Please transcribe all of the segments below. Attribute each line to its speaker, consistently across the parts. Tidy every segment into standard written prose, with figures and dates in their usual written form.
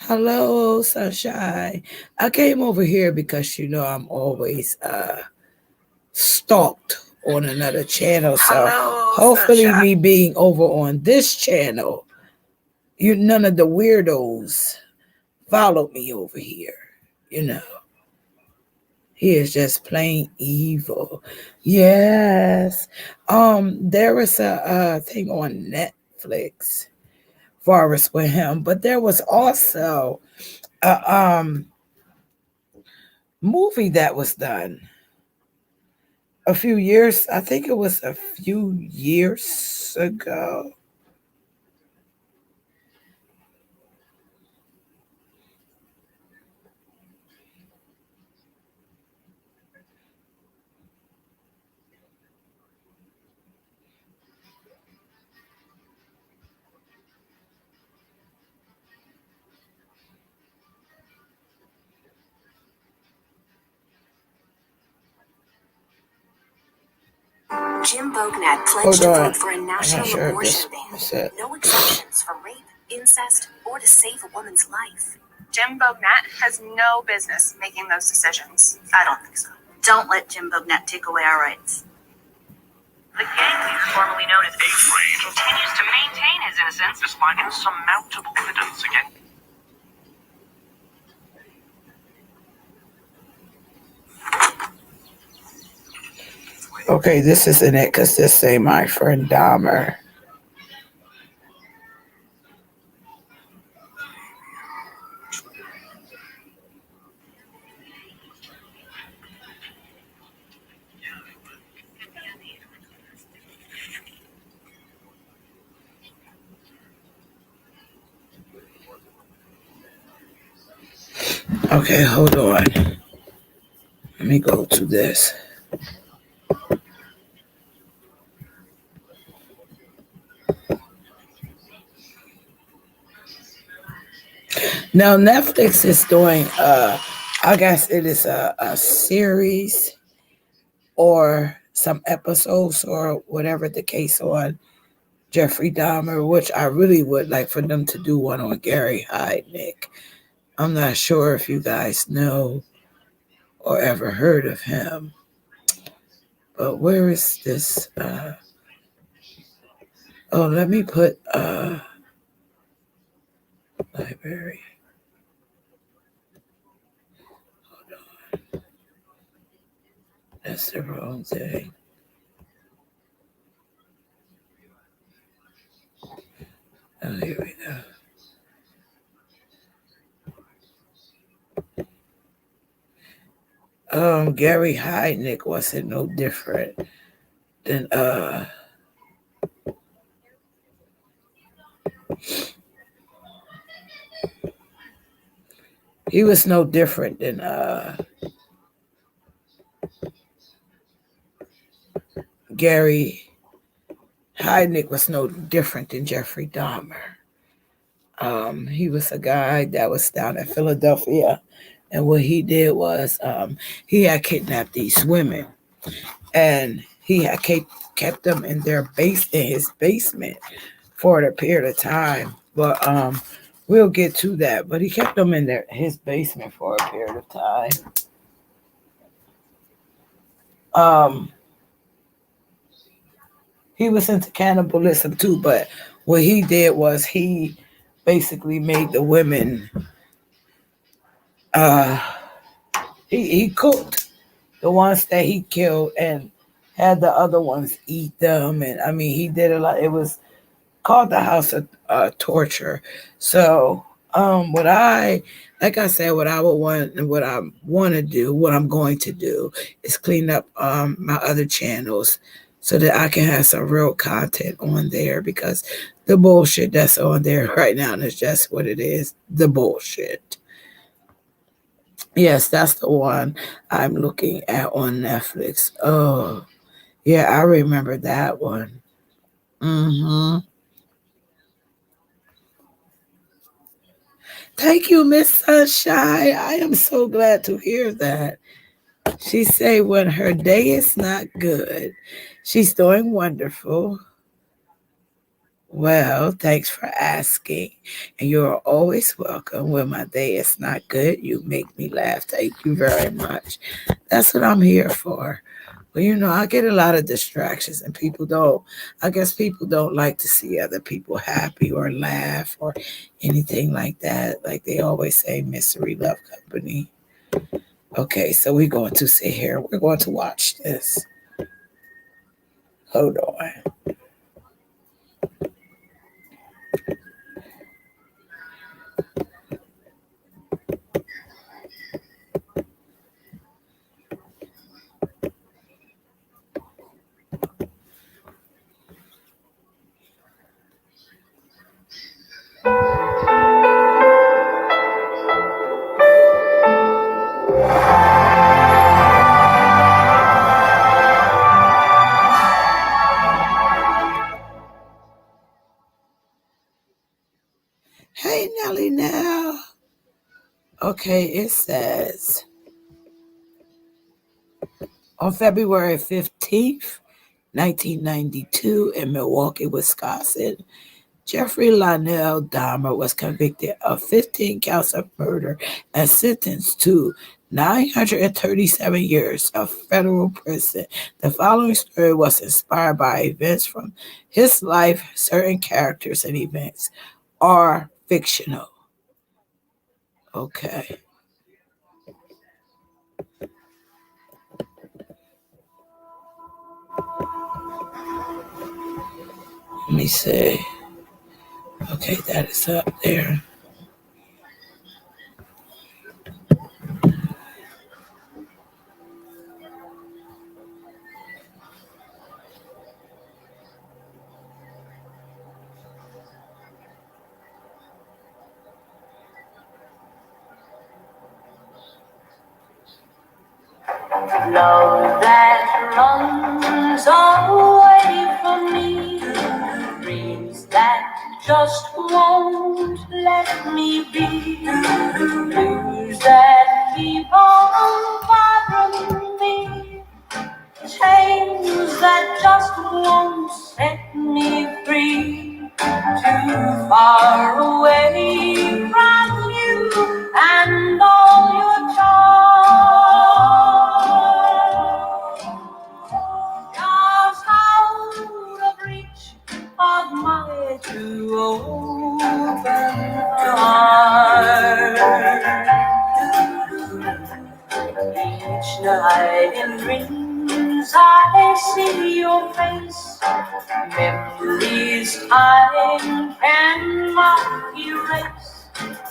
Speaker 1: Hello, sunshine. I came over here because I'm always stalked on another channel. So hopefully me being over on this channel, you none of the weirdos followed me over here. You know, he is just plain evil. Yes. There was a thing on Netflix, Forest with him, but there was also a movie that was done a few years. I think it was a few years ago.
Speaker 2: Jim Bognat pledged to vote for a national abortion ban. No exceptions for rape, incest, or to save a woman's life.
Speaker 3: Jim Bognat has no business making those decisions.
Speaker 4: I don't think so. Don't let Jim Bognat take away our rights.
Speaker 5: The gang leader, formerly known as Jeffery, continues to maintain his innocence despite insurmountable evidence against.
Speaker 1: Okay, this isn't it because this say my friend Dahmer. Okay, hold on. Let me go to this. Now Netflix is doing I guess it is a series or some episodes or whatever the case on Jeffrey Dahmer, which I really would like for them to do one on Gary Heidnick. I'm not sure if you guys know or ever heard of him, but where is this? Let me put library. Hold on. That's the wrong thing. Oh, here we go. Gary Heidnick wasn't no different than he was no different than Gary Heidnick was no different than Jeffrey Dahmer. He was a guy that was down in Philadelphia, and what he did was he had kidnapped these women, and he had kept them in his basement for a period of time. But we'll get to that. But he kept them in his basement for a period of time. He was into cannibalism too, but what he did was he basically made the women he cooked the ones that he killed and had the other ones eat them, and I mean he did a lot. It was called the House of Torture. So what I like I said, what I would want and what I want to do, what I'm going to do is clean up my other channels so that I can have some real content on there, because the bullshit that's on there right now is just what it is, the bullshit. Yes, that's the one I'm looking at on Netflix. Oh, yeah, I remember that one. Thank you, Miss Sunshine. I am so glad to hear that. She say when her day is not good, she's doing wonderful. Well, thanks for asking. And you're always welcome. When my day is not good, you make me laugh. Thank you very much. That's what I'm here for. Well, I get a lot of distractions, and I guess people don't like to see other people happy or laugh or anything like that. Like they always say, misery love company. Okay, so we're going to sit here. We're going to watch this. Hold on. Hey, Nelly, now. Okay, it says on February 15th, 1992, in Milwaukee, Wisconsin, Jeffrey Lionel Dahmer was convicted of 15 counts of murder and sentenced to 937 years of federal prison. The following story was inspired by events from his life. Certain characters and events are fictional. Okay. Let me see. Okay, that is up there.
Speaker 2: Love that runs away from me, dreams that just won't let me be, blues that keep on bothering me, chains that just won't set me free. Too far away from you and all your charms. Just out of reach of my two open arms. Each night in dreams I see your face. Memories time cannot erase.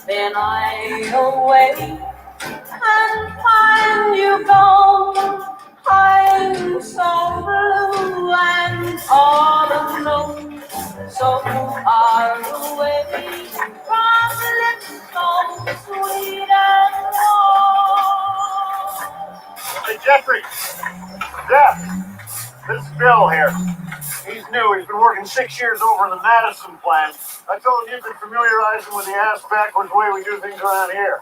Speaker 2: Then I awake and find you gone. I'm so blue and all alone, so far away from lips so sweet and warm.
Speaker 6: Hey, Jeffrey. Jeff, this is Bill here. He's new. He's been working 6 years over in the Madison plant. I told him you could familiarize him with the ass-backwards way we do things around here.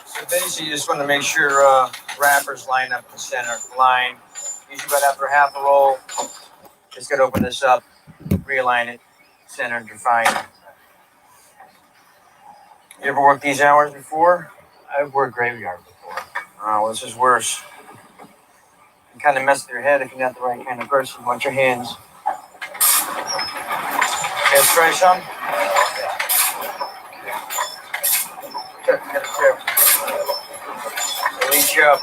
Speaker 7: So basically, you just want to make sure wrappers line up in the center line. Usually about after half a roll, just got to open this up, realign it, center, and you're fine. You ever worked these hours before?
Speaker 6: I've worked graveyard before.
Speaker 7: Oh, well, this is worse. You kind of mess with your head if you're not the right kind of person. Watch your hands. Let's try some. Check, get a chair. Reach up.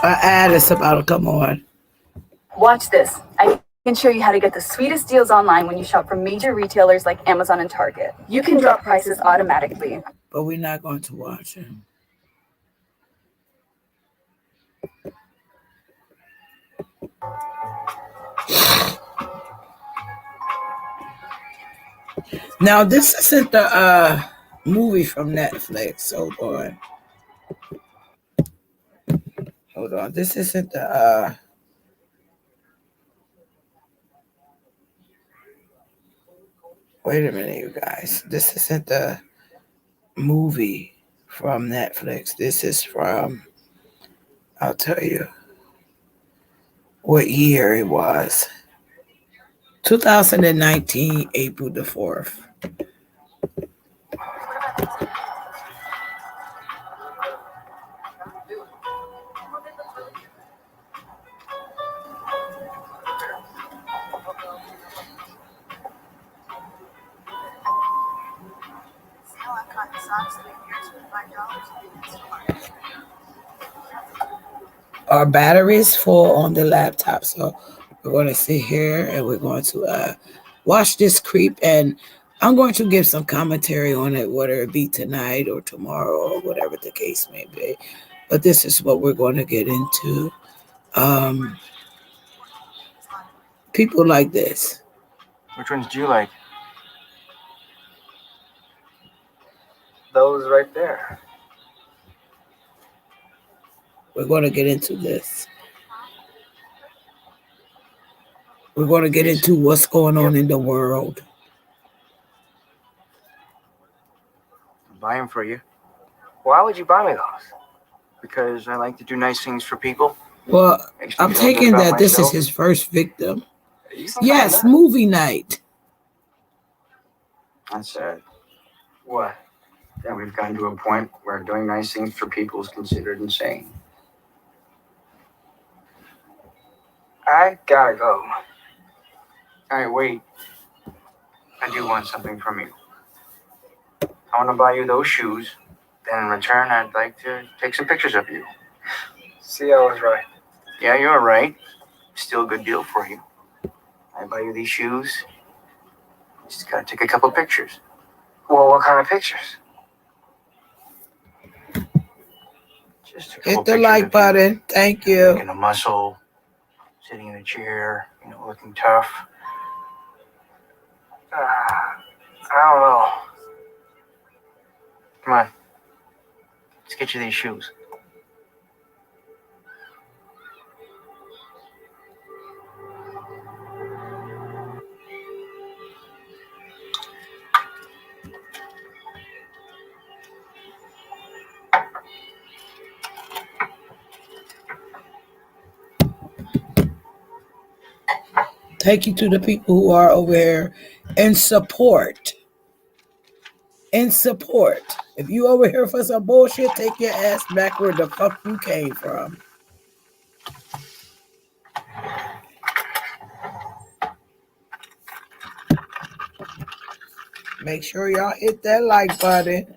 Speaker 1: An ad is about to come on.
Speaker 8: Watch this. I can show you how to get the sweetest deals online when you shop from major retailers like Amazon and Target. You can drop prices automatically.
Speaker 1: But we're not going to watch it. Now, this isn't the movie from Netflix. Hold on. This isn't the wait a minute, you guys. This isn't the movie from Netflix. This is from, I'll tell you what year it was. 2019, April the 4th. Our battery's full on the laptop, so we're going to sit here and we're going to watch this creep, and I'm going to give some commentary on it, whether it be tonight or tomorrow or whatever the case may be. But this is what we're going to get into. People like this.
Speaker 7: Which ones do you like?
Speaker 9: Those right there.
Speaker 1: We're going to get into this. We're going to get into what's going on in the world.
Speaker 7: I'll buy them for you.
Speaker 9: Why would you buy me those?
Speaker 7: Because I like to do nice things for people.
Speaker 1: Well,
Speaker 7: Makes me
Speaker 1: I'm
Speaker 7: feel
Speaker 1: taking
Speaker 7: good about
Speaker 1: that this is
Speaker 7: myself.
Speaker 1: his first victim.
Speaker 9: You can
Speaker 1: Yes,
Speaker 9: buy that.
Speaker 1: movie night.
Speaker 7: That's sad.
Speaker 9: What?
Speaker 7: That we've gotten to a point where doing nice things for people is considered insane.
Speaker 9: I gotta go.
Speaker 7: All right, wait. I do want something from you. I want to buy you those shoes. Then in return, I'd like to take some pictures of you.
Speaker 9: See, I was right.
Speaker 7: Yeah, you're right. Still a good deal for you. I buy you these shoes. Just gotta take a couple pictures.
Speaker 9: Well, what kind of pictures?
Speaker 7: Just a couple
Speaker 1: Hit the
Speaker 7: pictures
Speaker 1: like
Speaker 7: of you
Speaker 1: button. Thank you.
Speaker 7: making a muscle, sitting in a chair, looking tough.
Speaker 9: I don't know.
Speaker 7: Come on. Let's get you these shoes.
Speaker 1: Thank you to the people who are over here in support. In support. If you over here for some bullshit, take your ass back where the fuck you came from. Make sure y'all hit that like button.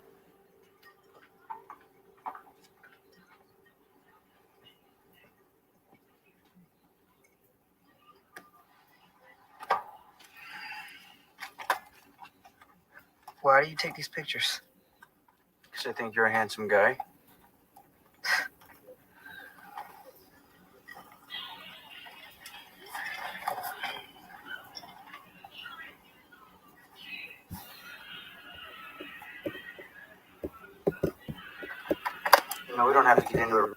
Speaker 9: Why do you take these pictures?
Speaker 7: Because I think you're a handsome guy. We don't have to get into it.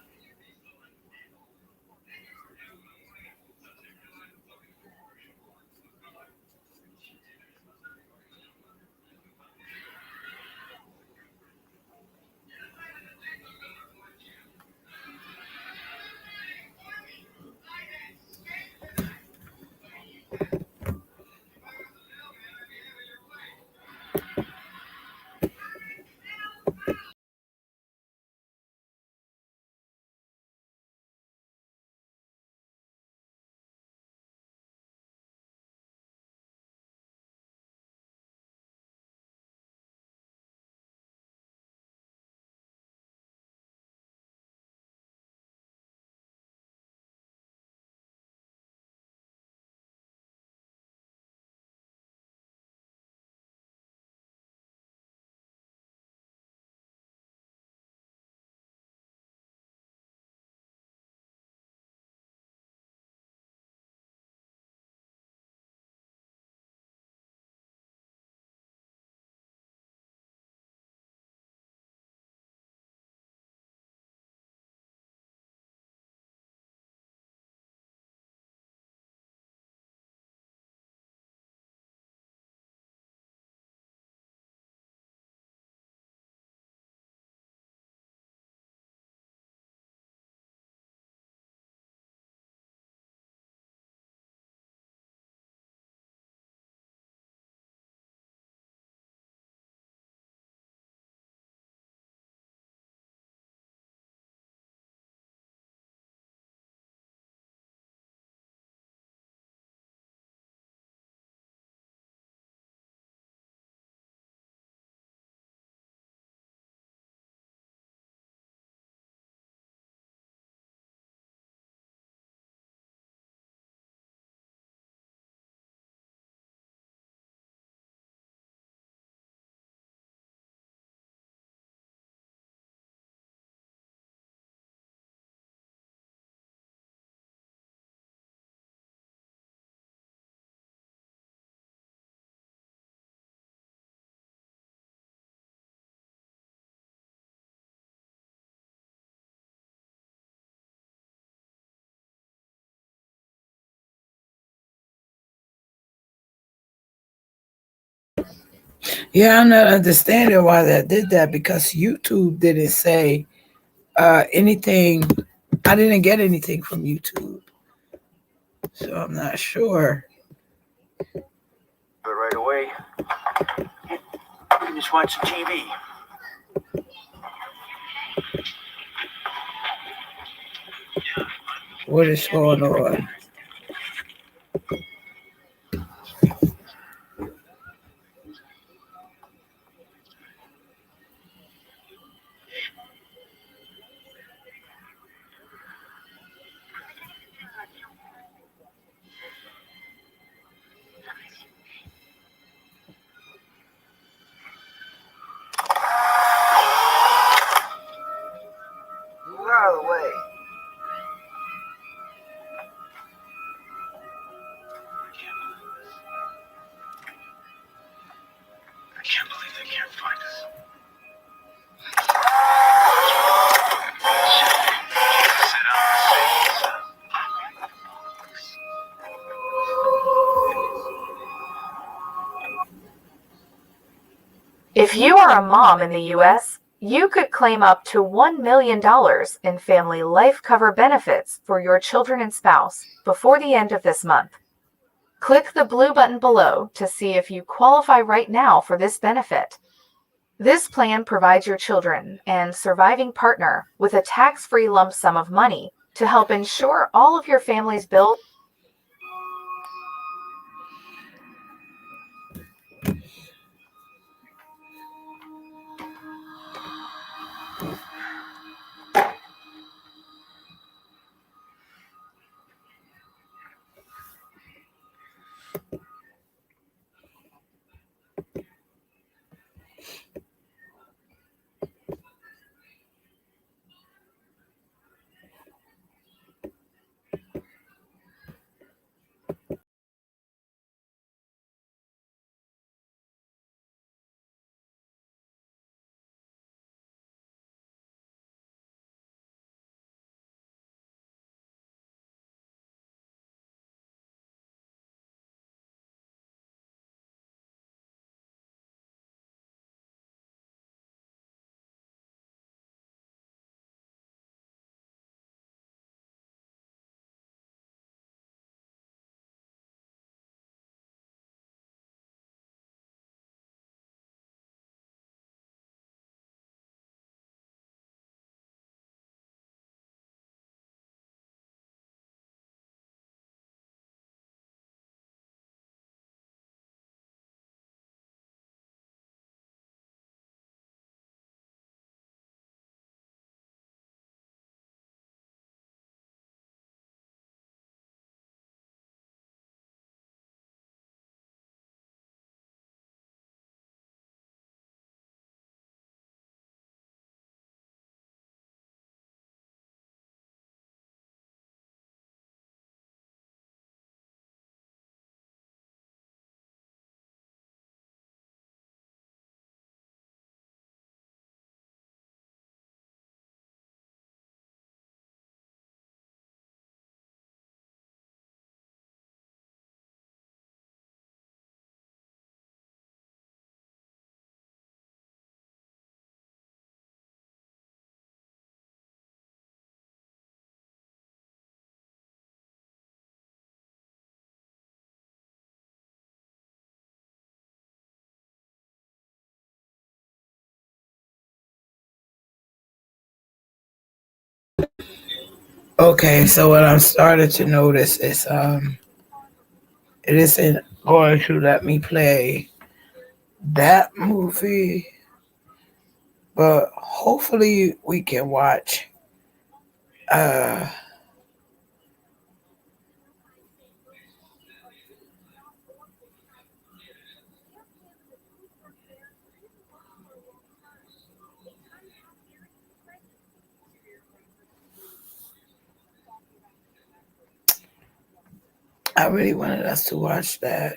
Speaker 1: Yeah, I'm not understanding why that did that because YouTube didn't say anything. I didn't get anything from YouTube, so I'm not sure.
Speaker 7: But right away, you can just watch some TV.
Speaker 1: What is going on?
Speaker 9: Move out of the way.
Speaker 6: I can't believe they can't find us.
Speaker 10: If you are a mom in the U.S., you could claim up to $1 million in family life cover benefits for your children and spouse before the end of this month. Click the blue button below to see if you qualify right now for this benefit. This plan provides your children and surviving partner with a tax-free lump sum of money to help ensure all of your family's bills.
Speaker 1: Okay, so what I'm starting to notice is it isn't going to let me play that movie, but hopefully we can watch uh I really wanted us to watch that.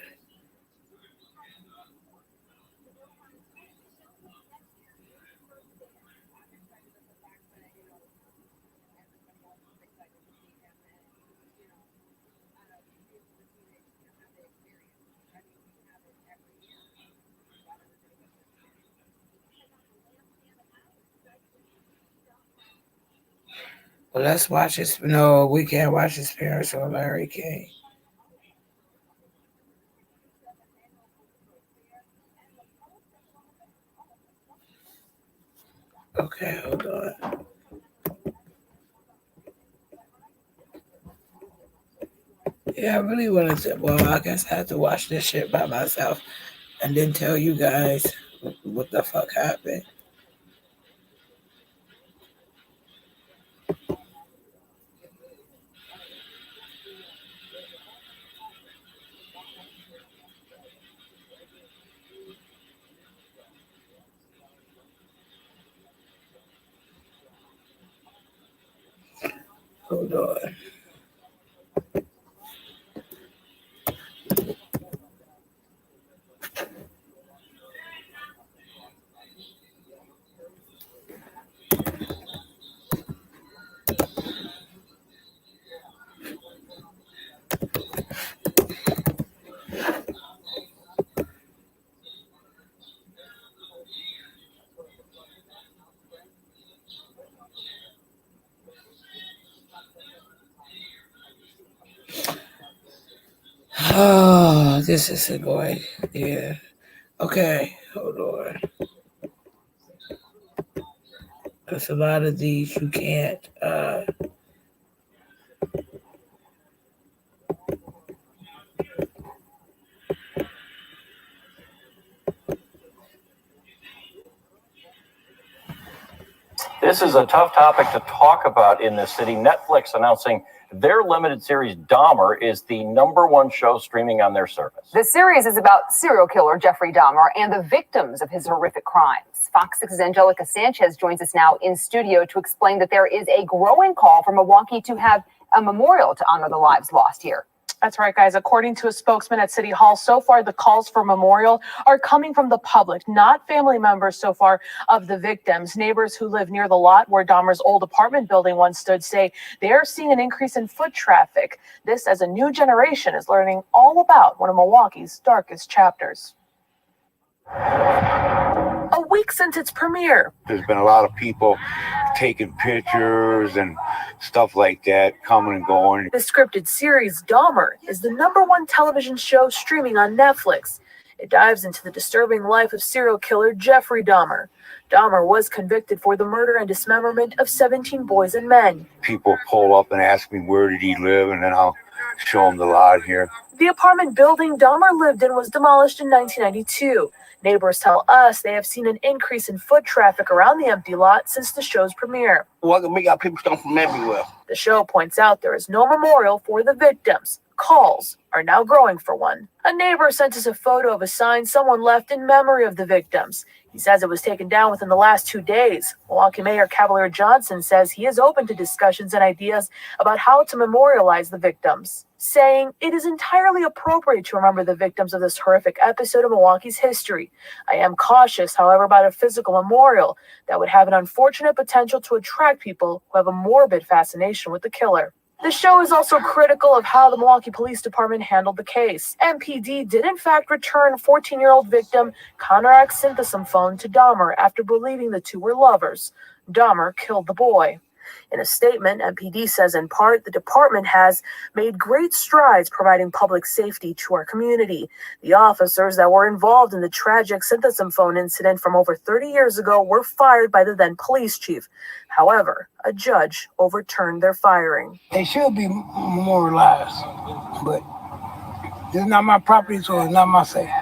Speaker 1: Well, let's watch this. No, we can't watch his parents or Larry King. Okay, hold on. Yeah, I really wanted to. Well, I guess I have to watch this shit by myself and then tell you guys what the fuck happened. Hold on. Oh, this is annoying. Yeah. Okay, hold on. Because a lot of these you can't.
Speaker 11: This is a tough topic to talk about in the city. Netflix announcing their limited series Dahmer is the #1 show streaming on their service.
Speaker 12: The series is about serial killer Jeffrey Dahmer and the victims of his horrific crimes. Fox 6's Angelica Sanchez joins us now in studio to explain that there is a growing call for Milwaukee to have a memorial to honor the lives lost here.
Speaker 13: That's right, guys. According to a spokesman at City Hall, so far the calls for memorial are coming from the public, not family members so far of the victims. Neighbors who live near the lot where Dahmer's old apartment building once stood say they are seeing an increase in foot traffic. This as a new generation is learning all about one of Milwaukee's darkest chapters. A week since its premiere.
Speaker 14: There's been a lot of people taking pictures and stuff like that, coming and going.
Speaker 13: The scripted series Dahmer is the #1 television show streaming on Netflix. It dives into the disturbing life of serial killer Jeffrey Dahmer. Dahmer was convicted for the murder and dismemberment of 17 boys and men.
Speaker 14: People pull up and ask me where did he live, and then I'll show them the lot here.
Speaker 13: The apartment building Dahmer lived in was demolished in 1992. Neighbors tell us they have seen an increase in foot traffic around the empty lot since the show's premiere.
Speaker 14: We got people come from everywhere.
Speaker 13: The show points out there is no memorial for the victims. Calls are now growing for one. A neighbor sent us a photo of a sign someone left in memory of the victims. He says it was taken down within the last 2 days. Milwaukee Mayor Cavalier Johnson says he is open to discussions and ideas about how to memorialize the victims, saying it is entirely appropriate to remember the victims of this horrific episode of Milwaukee's history. I am cautious, however, about a physical memorial that would have an unfortunate potential to attract people who have a morbid fascination with the killer. The show is also critical of how the Milwaukee Police Department handled the case. MPD did in fact return 14-year-old victim Connor X Synthesome phone to Dahmer after believing the two were lovers. Dahmer killed the boy. In a statement, MPD says in part, the department has made great strides providing public safety to our community. The officers that were involved in the tragic Synthesome phone incident from over 30 years ago were fired by the then police chief. However, a judge overturned their firing.
Speaker 15: They should be memorialized, but this is not my property, so it's not my say.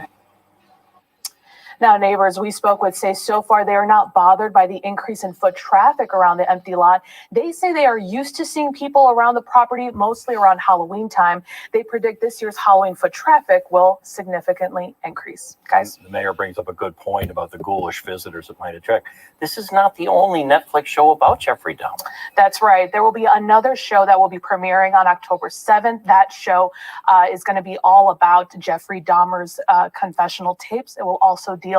Speaker 13: Now, neighbors we spoke with say so far they are not bothered by the increase in foot traffic around the empty lot. They say they are used to seeing people around the property, mostly around Halloween time. They predict this year's Halloween foot traffic will significantly increase. Guys?
Speaker 11: The mayor brings up a good point about the ghoulish visitors it might attract. This is not the only Netflix show about Jeffrey Dahmer.
Speaker 13: That's right. There will be another show that will be premiering on October 7th. That show is going to be all about Jeffrey Dahmer's confessional tapes. It will also deal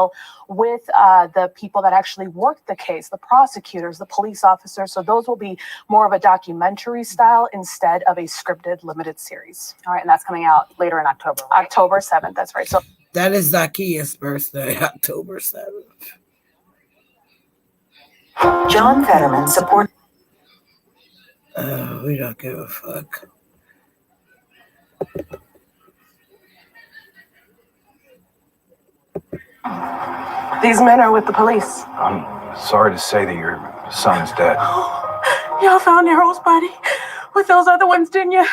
Speaker 13: with the people that actually worked the case, the prosecutors, the police officers. So those will be more of a documentary style instead of a scripted limited series.
Speaker 12: All right, and that's coming out later in October, right?
Speaker 13: October 7th, that's right. So
Speaker 1: that is Zakia's birthday, October 7th.
Speaker 2: John Fetterman support.
Speaker 1: We don't give a fuck.
Speaker 16: These men are with the police.
Speaker 17: I'm sorry to say that your son is dead.
Speaker 16: Y'all found Errol's body with those other ones, didn't you?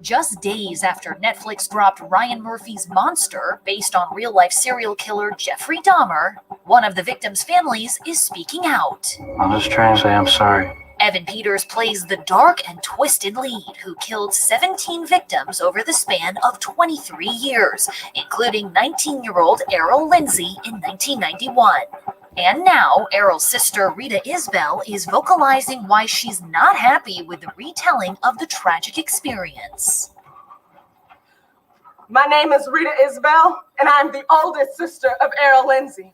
Speaker 2: Just days after Netflix dropped Ryan Murphy's Monster, based on real-life serial killer Jeffrey Dahmer, one of the victims' families is speaking out.
Speaker 17: I'll just try and say I'm sorry.
Speaker 2: Evan Peters plays the dark and twisted lead who killed 17 victims over the span of 23 years, including 19-year-old Errol Lindsay in 1991. And now, Errol's sister Rita Isbell is vocalizing why she's not happy with the retelling of the tragic experience.
Speaker 16: My name is Rita Isbell, and I'm the oldest sister of Errol Lindsay.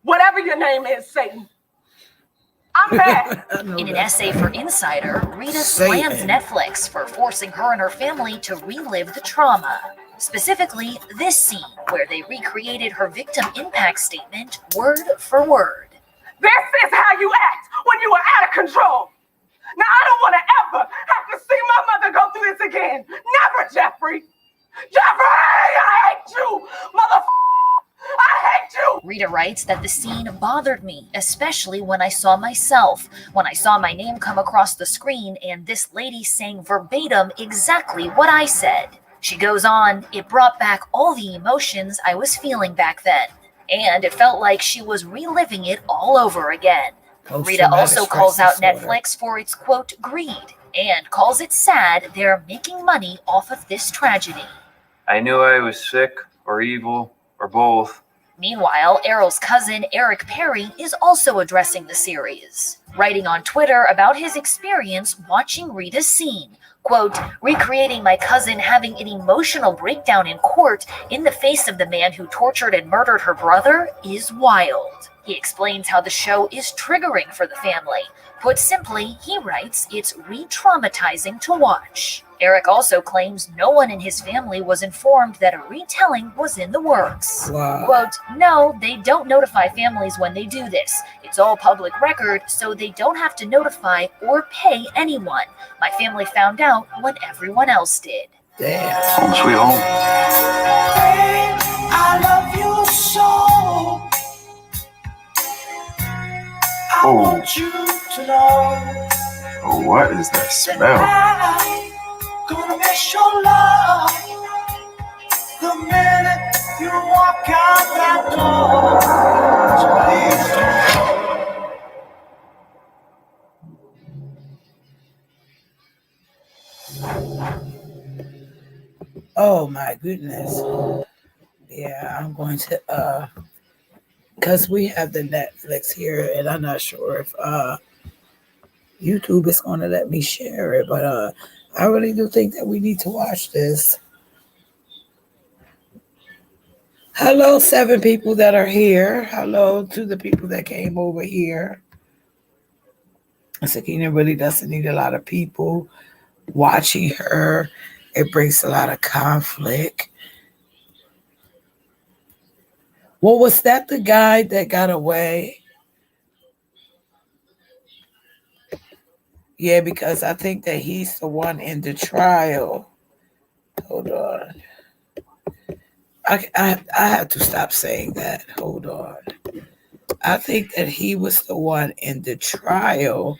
Speaker 16: Whatever your name is, Satan. I'm back.
Speaker 2: In an essay for Insider, Rita slams Netflix for forcing her and her family to relive the trauma. Specifically, this scene where they recreated her victim impact statement word for word.
Speaker 16: This is how you act when you are out of control. Now, I don't want to ever have to see my mother go through this again. Never, Jeffrey. Jeffrey, I hate you, motherfucker. I hate you!
Speaker 2: Rita writes that the scene bothered me, especially when I saw myself, when I saw my name come across the screen and this lady saying verbatim exactly what I said. She goes on, it brought back all the emotions I was feeling back then, and it felt like she was reliving it all over again. Rita also calls out Netflix for its, quote, greed, and calls it sad they're making money off of this tragedy.
Speaker 17: I knew I was sick or evil or both.
Speaker 2: Meanwhile, Errol's cousin Eric Perry is also addressing the series, writing on Twitter about his experience watching Rita's scene. Quote, recreating my cousin having an emotional breakdown in court in the face of the man who tortured and murdered her brother is wild. He explains how the show is triggering for the family. Put simply, he writes, it's re-traumatizing to watch. Eric also claims no one in his family was informed that a retelling was in the works.
Speaker 1: Wow.
Speaker 2: Quote, no, they don't notify families when they do this. It's all public record, so they don't have to notify or pay anyone. My family found out when everyone else did.
Speaker 1: Damn.
Speaker 17: Sweet home.
Speaker 18: I love you so. I want you to know.
Speaker 17: Oh, what is that smell?
Speaker 18: Gonna miss your love the minute you walk out that door. So please
Speaker 1: don't. Oh my goodness. Yeah, I'm going to because we have the Netflix here, and I'm not sure if YouTube is going to let me share it, but I really do think that we need to watch this. Hello, 7 people that are here. Hello to the people that came over here. Sakina really doesn't need a lot of people watching her. It brings a lot of conflict. Well, was that the guy that got away? Yeah, because I think that he's the one in the trial. Hold on. I have to stop saying that. Hold on. I think that he was the one in the trial.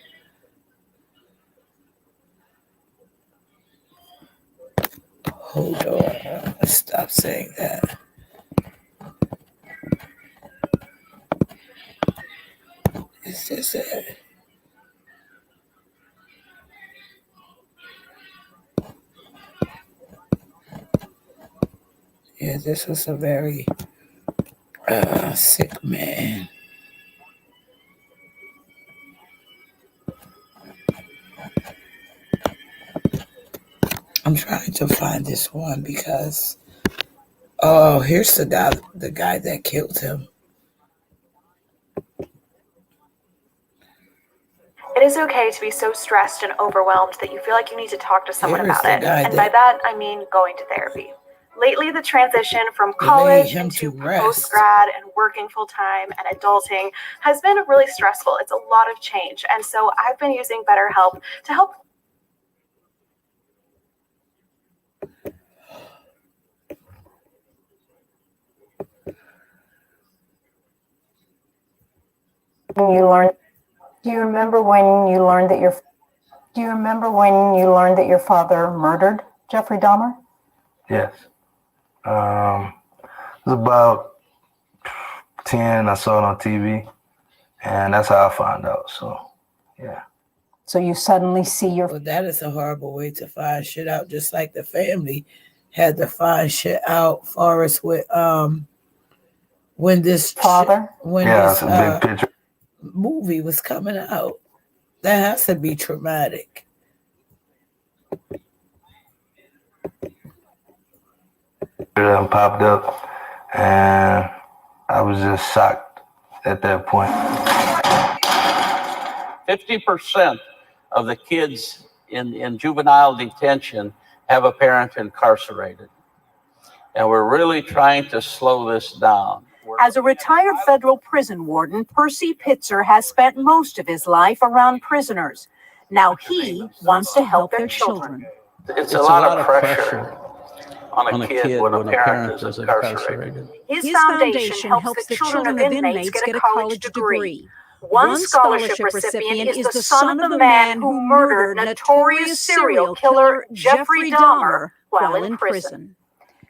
Speaker 1: Hold on. Stop saying that. Is this it? Yeah, this was a very sick man. I'm trying to find this one because here's the guy that killed him.
Speaker 19: It is okay to be so stressed and overwhelmed that you feel like you need to talk to someone about it. And by
Speaker 1: that
Speaker 19: that, I mean going to therapy. Lately, the transition from
Speaker 1: They laid
Speaker 19: college
Speaker 1: him
Speaker 19: into
Speaker 1: to rest.
Speaker 19: post-grad and working full-time and adulting has been really stressful. It's a lot of change. And so I've been using BetterHelp to help.
Speaker 20: Do you remember when you learned that your father murdered Jeffrey Dahmer?
Speaker 21: Yes. It was about 10. I saw it on TV, and that's how I found out. So, yeah.
Speaker 20: So you suddenly see your...
Speaker 1: Well, that is a horrible way to find shit out, just like the family had to find shit out for us with when this
Speaker 20: father,
Speaker 21: it's a big picture.
Speaker 1: Movie was coming out. That has to be traumatic.
Speaker 21: It popped up, and I was just shocked at that point.
Speaker 11: 50% of the kids in juvenile detention have a parent incarcerated. And we're really trying to slow this down.
Speaker 20: As a retired federal prison warden, Percy Pitzer has spent most of his life around prisoners. Now he wants to help their children.
Speaker 11: It's a lot of pressure on a kid when a parent is incarcerated.
Speaker 20: His foundation helps the children of inmates get a college degree. One scholarship recipient is the son of the man who murdered notorious serial killer Jeffrey Dahmer while in prison.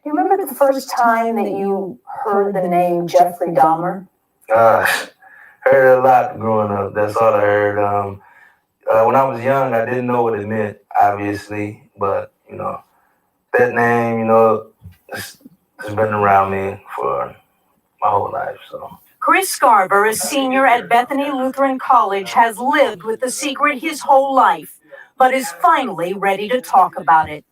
Speaker 20: Do you remember the first time that you heard the name Jeffrey Dahmer?
Speaker 21: Heard it a lot growing up. That's all I heard. When I was young, I didn't know what it meant, obviously, but that name, it's been around me for my whole life. So.
Speaker 20: Chris Scarver, a senior at Bethany Lutheran College, has lived with the secret his whole life, but is finally ready to talk about it.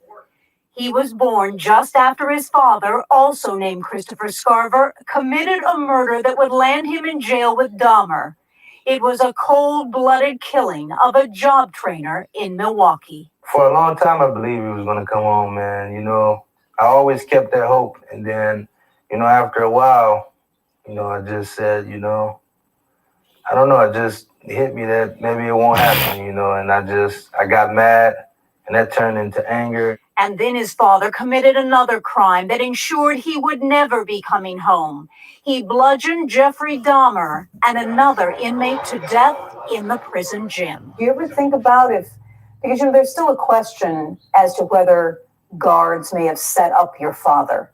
Speaker 20: He was born just after his father, also named Christopher Scarver, committed a murder that would land him in jail with Dahmer. It was a cold-blooded killing of a job trainer in Milwaukee.
Speaker 21: For a long time, I believed he was going to come home, man. I always kept that hope. And then, after a while, I just said, I don't know, it just hit me that maybe it won't happen, and I got mad, and that turned into anger.
Speaker 20: And then his father committed another crime that ensured he would never be coming home. He bludgeoned Jeffrey Dahmer and another inmate to death in the prison gym. Do you ever think about because there's still a question as to whether guards may have set up your father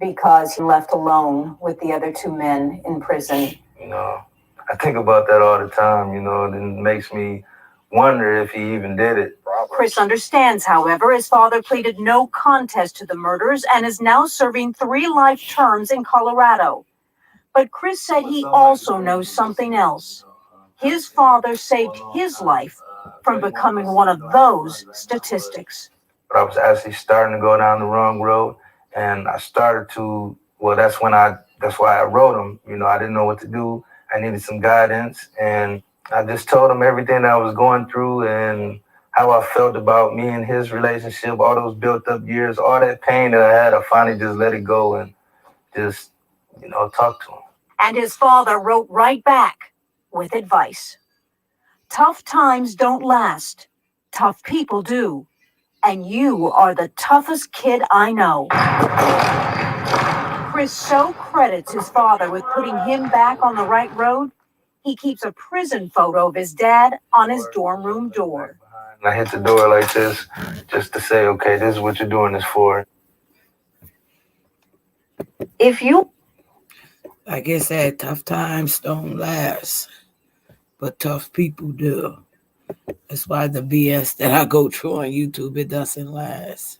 Speaker 20: because he left alone with the other two men in prison?
Speaker 21: I think about that all the time, it makes me wonder if he even did it.
Speaker 20: Chris understands, however, his father pleaded no contest to the murders and is now serving 3 life terms in Colorado. But Chris said he also knows something else. His father saved his life from becoming one of those statistics.
Speaker 21: But I was actually starting to go down the wrong road, and I started to, that's why I wrote him. I didn't know what to do. I needed some guidance, and I just told him everything that I was going through and how I felt about me and his relationship, all those built up years, all that pain that I had. I finally just let it go and just, talk to him.
Speaker 20: And his father wrote right back with advice. Tough times don't last. Tough people do. And you are the toughest kid I know. Chris so credits his father with putting him back on the right road. He keeps a prison photo of his dad on his dorm room door.
Speaker 21: I hit the door like this just to say, okay, this is what you're doing this for.
Speaker 1: Like I said, tough times don't last, but tough people do. That's why the BS that I go through on YouTube, it doesn't last.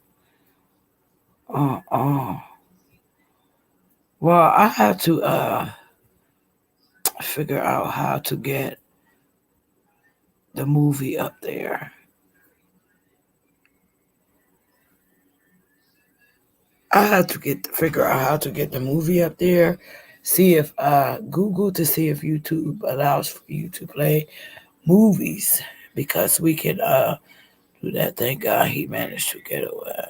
Speaker 1: Well, I have to figure out how to get the movie up there. I have to figure out how to get the movie up there. See if Google to see if YouTube allows for you to play movies, because we can do that. Thank God he managed to get away.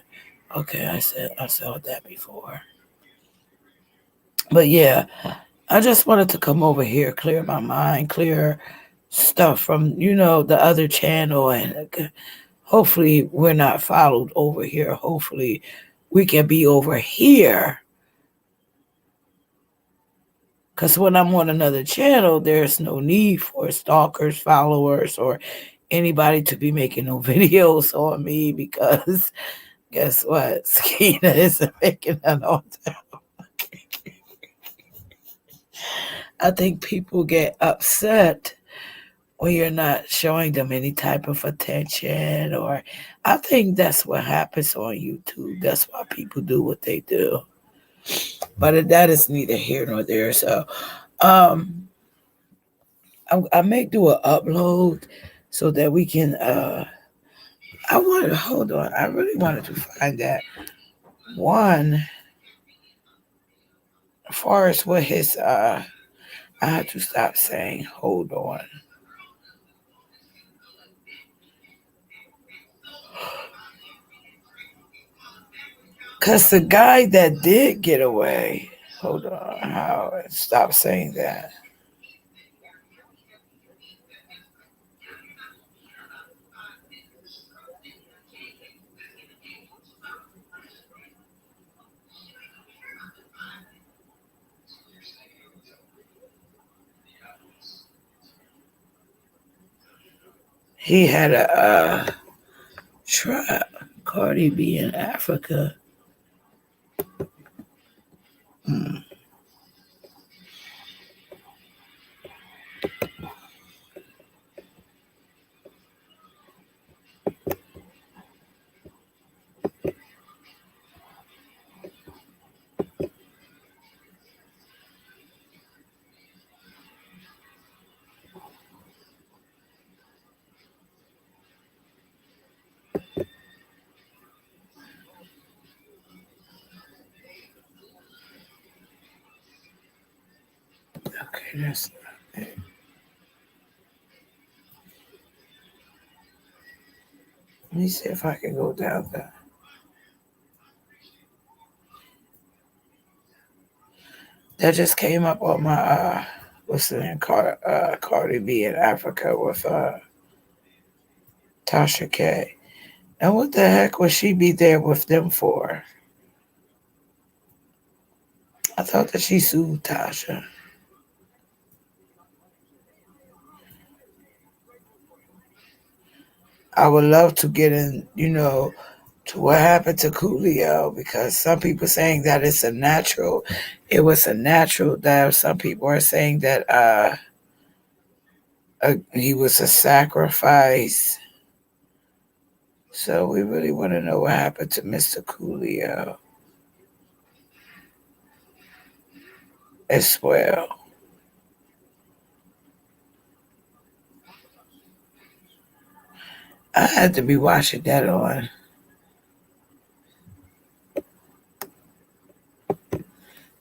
Speaker 1: Okay, I saw that before. But yeah, I just wanted to come over here, clear my mind, clear stuff from the other channel, and hopefully we're not followed over here. Hopefully we can be over here. Because when I'm on another channel, there's no need for stalkers, followers, or anybody to be making no videos on me because guess what? Skeena isn't making none on time. I think people get upset when you're not showing them any type of attention, or I think that's what happens on YouTube. That's why people do what they do. But that is neither here nor there. So I may do an upload so that we can I wanted to hold on. I really wanted to find that one as far as what his I have to stop saying hold on. Cause the guy that did get away, hold on, how stop saying that. He had a trap, Cardi B in Africa. Hmm. Okay, that's not it. Let me see if I can go down there. That just came up on my what's the name? Cardi B in Africa with Tasha K. And what the heck would she be there with them for? I thought that she sued Tasha. I would love to get in, to what happened to Coolio because some people saying that it was a natural death. Some people are saying that he was a sacrifice. So we really want to know what happened to Mr. Coolio as well. I had to be watching that on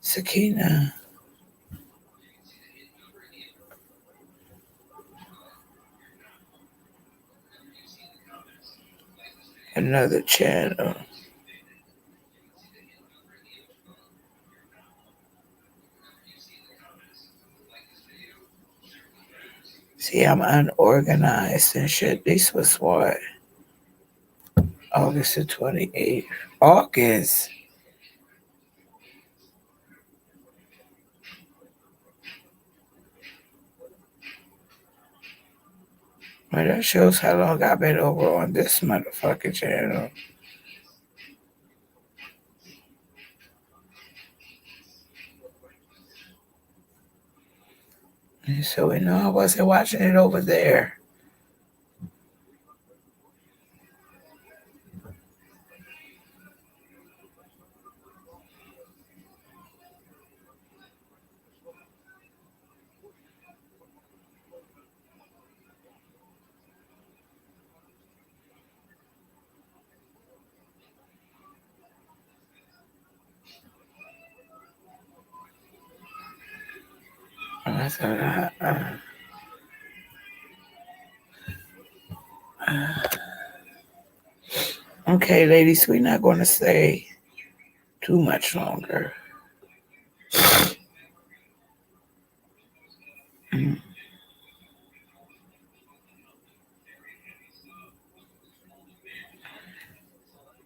Speaker 1: Sakina. Another channel. See, I'm unorganized and shit. This was what? August the 28th. August. Well, that shows how long I've been over on this motherfucking channel. And so we know I wasn't watching it over there. I thought Okay, ladies, we're not going to stay too much longer.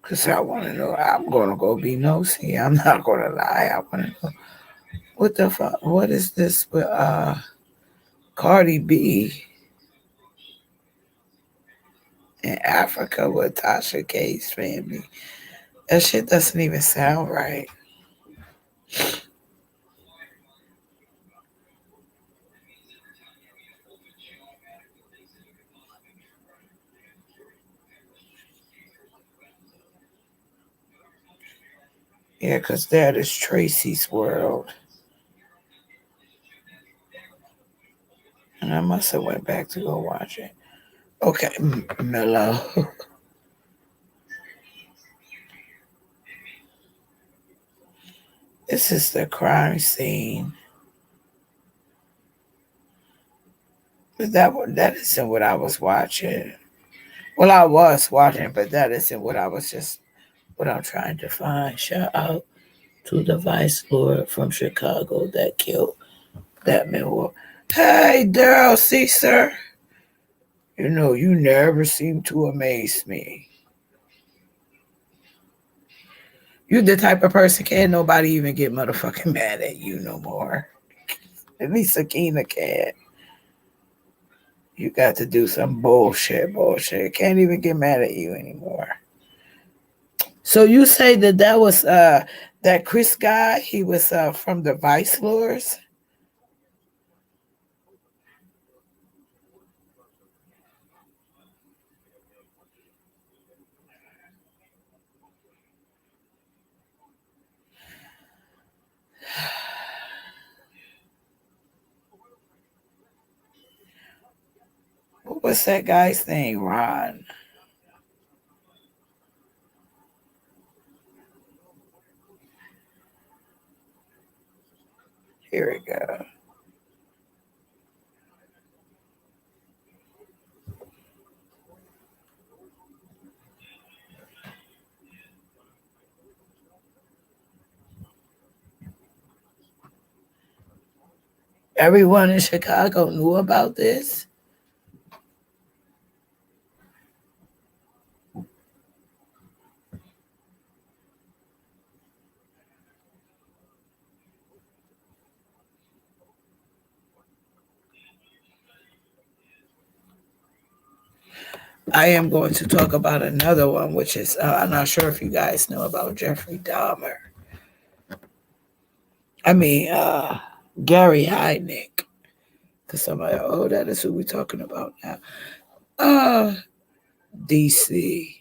Speaker 1: Because I want to know. I'm going to go be nosy. I'm not going to lie. I want to know what the fuck. What is this with Cardi B in Africa with Tasha K's family? That shit doesn't even sound right. Yeah, because that is Tracy's world. And I must have went back to go watch it. Okay, Mellow. This is the crime scene. But that isn't what I was watching. Well, I was watching, but that isn't what I'm trying to find. Shout out to the Vice Lord from Chicago that killed that man. Hey, Daryl Caesar. You know, you never seem to amaze me. You the type of person, can't nobody even get motherfucking mad at you no more. At least Akina can't. You got to do some bullshit. Can't even get mad at you anymore. So you say that was that Chris guy? He was from the Vice Lords. What was that guy's name? Ron. Here we go. Everyone in Chicago knew about this. I am going to talk about another one, which is, I'm not sure if you guys know about Jeffrey Dahmer. I mean, Gary Heidnick. Because somebody, that is who we're talking about now. DC.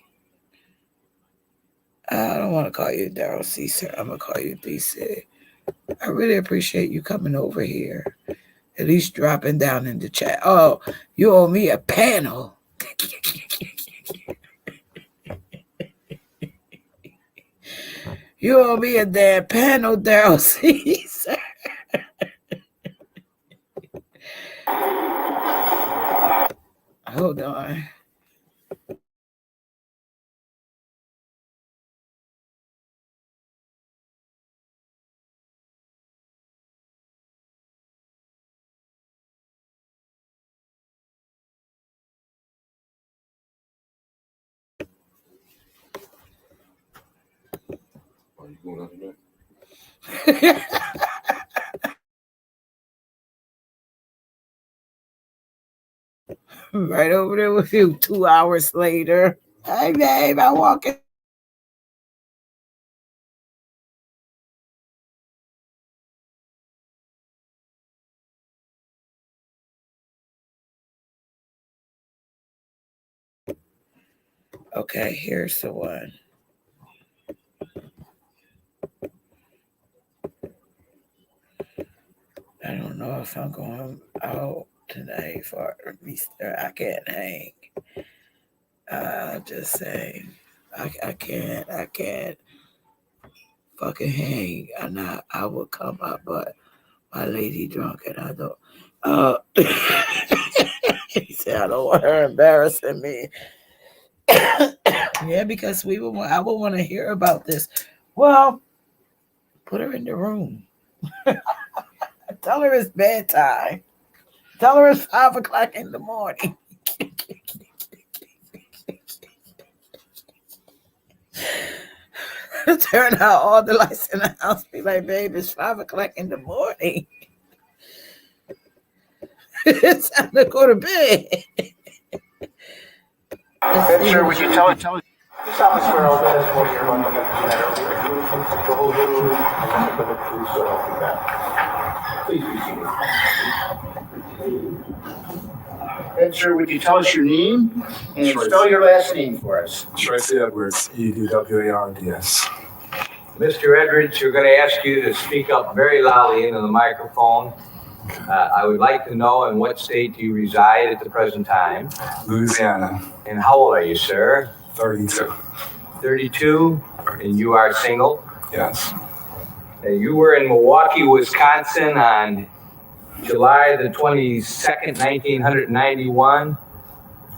Speaker 1: I don't want to call you Daryl Caesar. I'm going to call you DC. I really appreciate you coming over here. At least dropping down in the chat. Oh, you owe me a panel. You owe me a damn panel, Daryl Caesar. Hold on. Right over there with you 2 hours later. Hey, babe, I walk in. Okay, here's the one. I don't know if I'm going out tonight for Easter. I can't hang. Just saying. I can't fucking hang. I would come up, but my lady drunk and I don't. He said, I don't want her embarrassing me. Yeah, because I would want to hear about this. Well, put her in the room. Tell her it's bedtime. Tell her it's 5 o'clock in the morning. Turn out all the lights in the house. Be like, babe, it's 5 o'clock in the morning. It's time to go to bed.
Speaker 6: Sure, would you tell us?
Speaker 3: Please be seated. And sir, would you tell us your name and spell your last name for us?
Speaker 22: Tracy Edwards, Edwards.
Speaker 7: Mr. Edwards, we're going to ask you to speak up very loudly into the microphone. I would like to know in what state do you reside at the present time?
Speaker 22: Louisiana.
Speaker 7: And how old are you, sir?
Speaker 22: 32.
Speaker 7: 32? And you are single?
Speaker 22: Yes.
Speaker 7: You were in Milwaukee, Wisconsin on July the 22nd, 1991?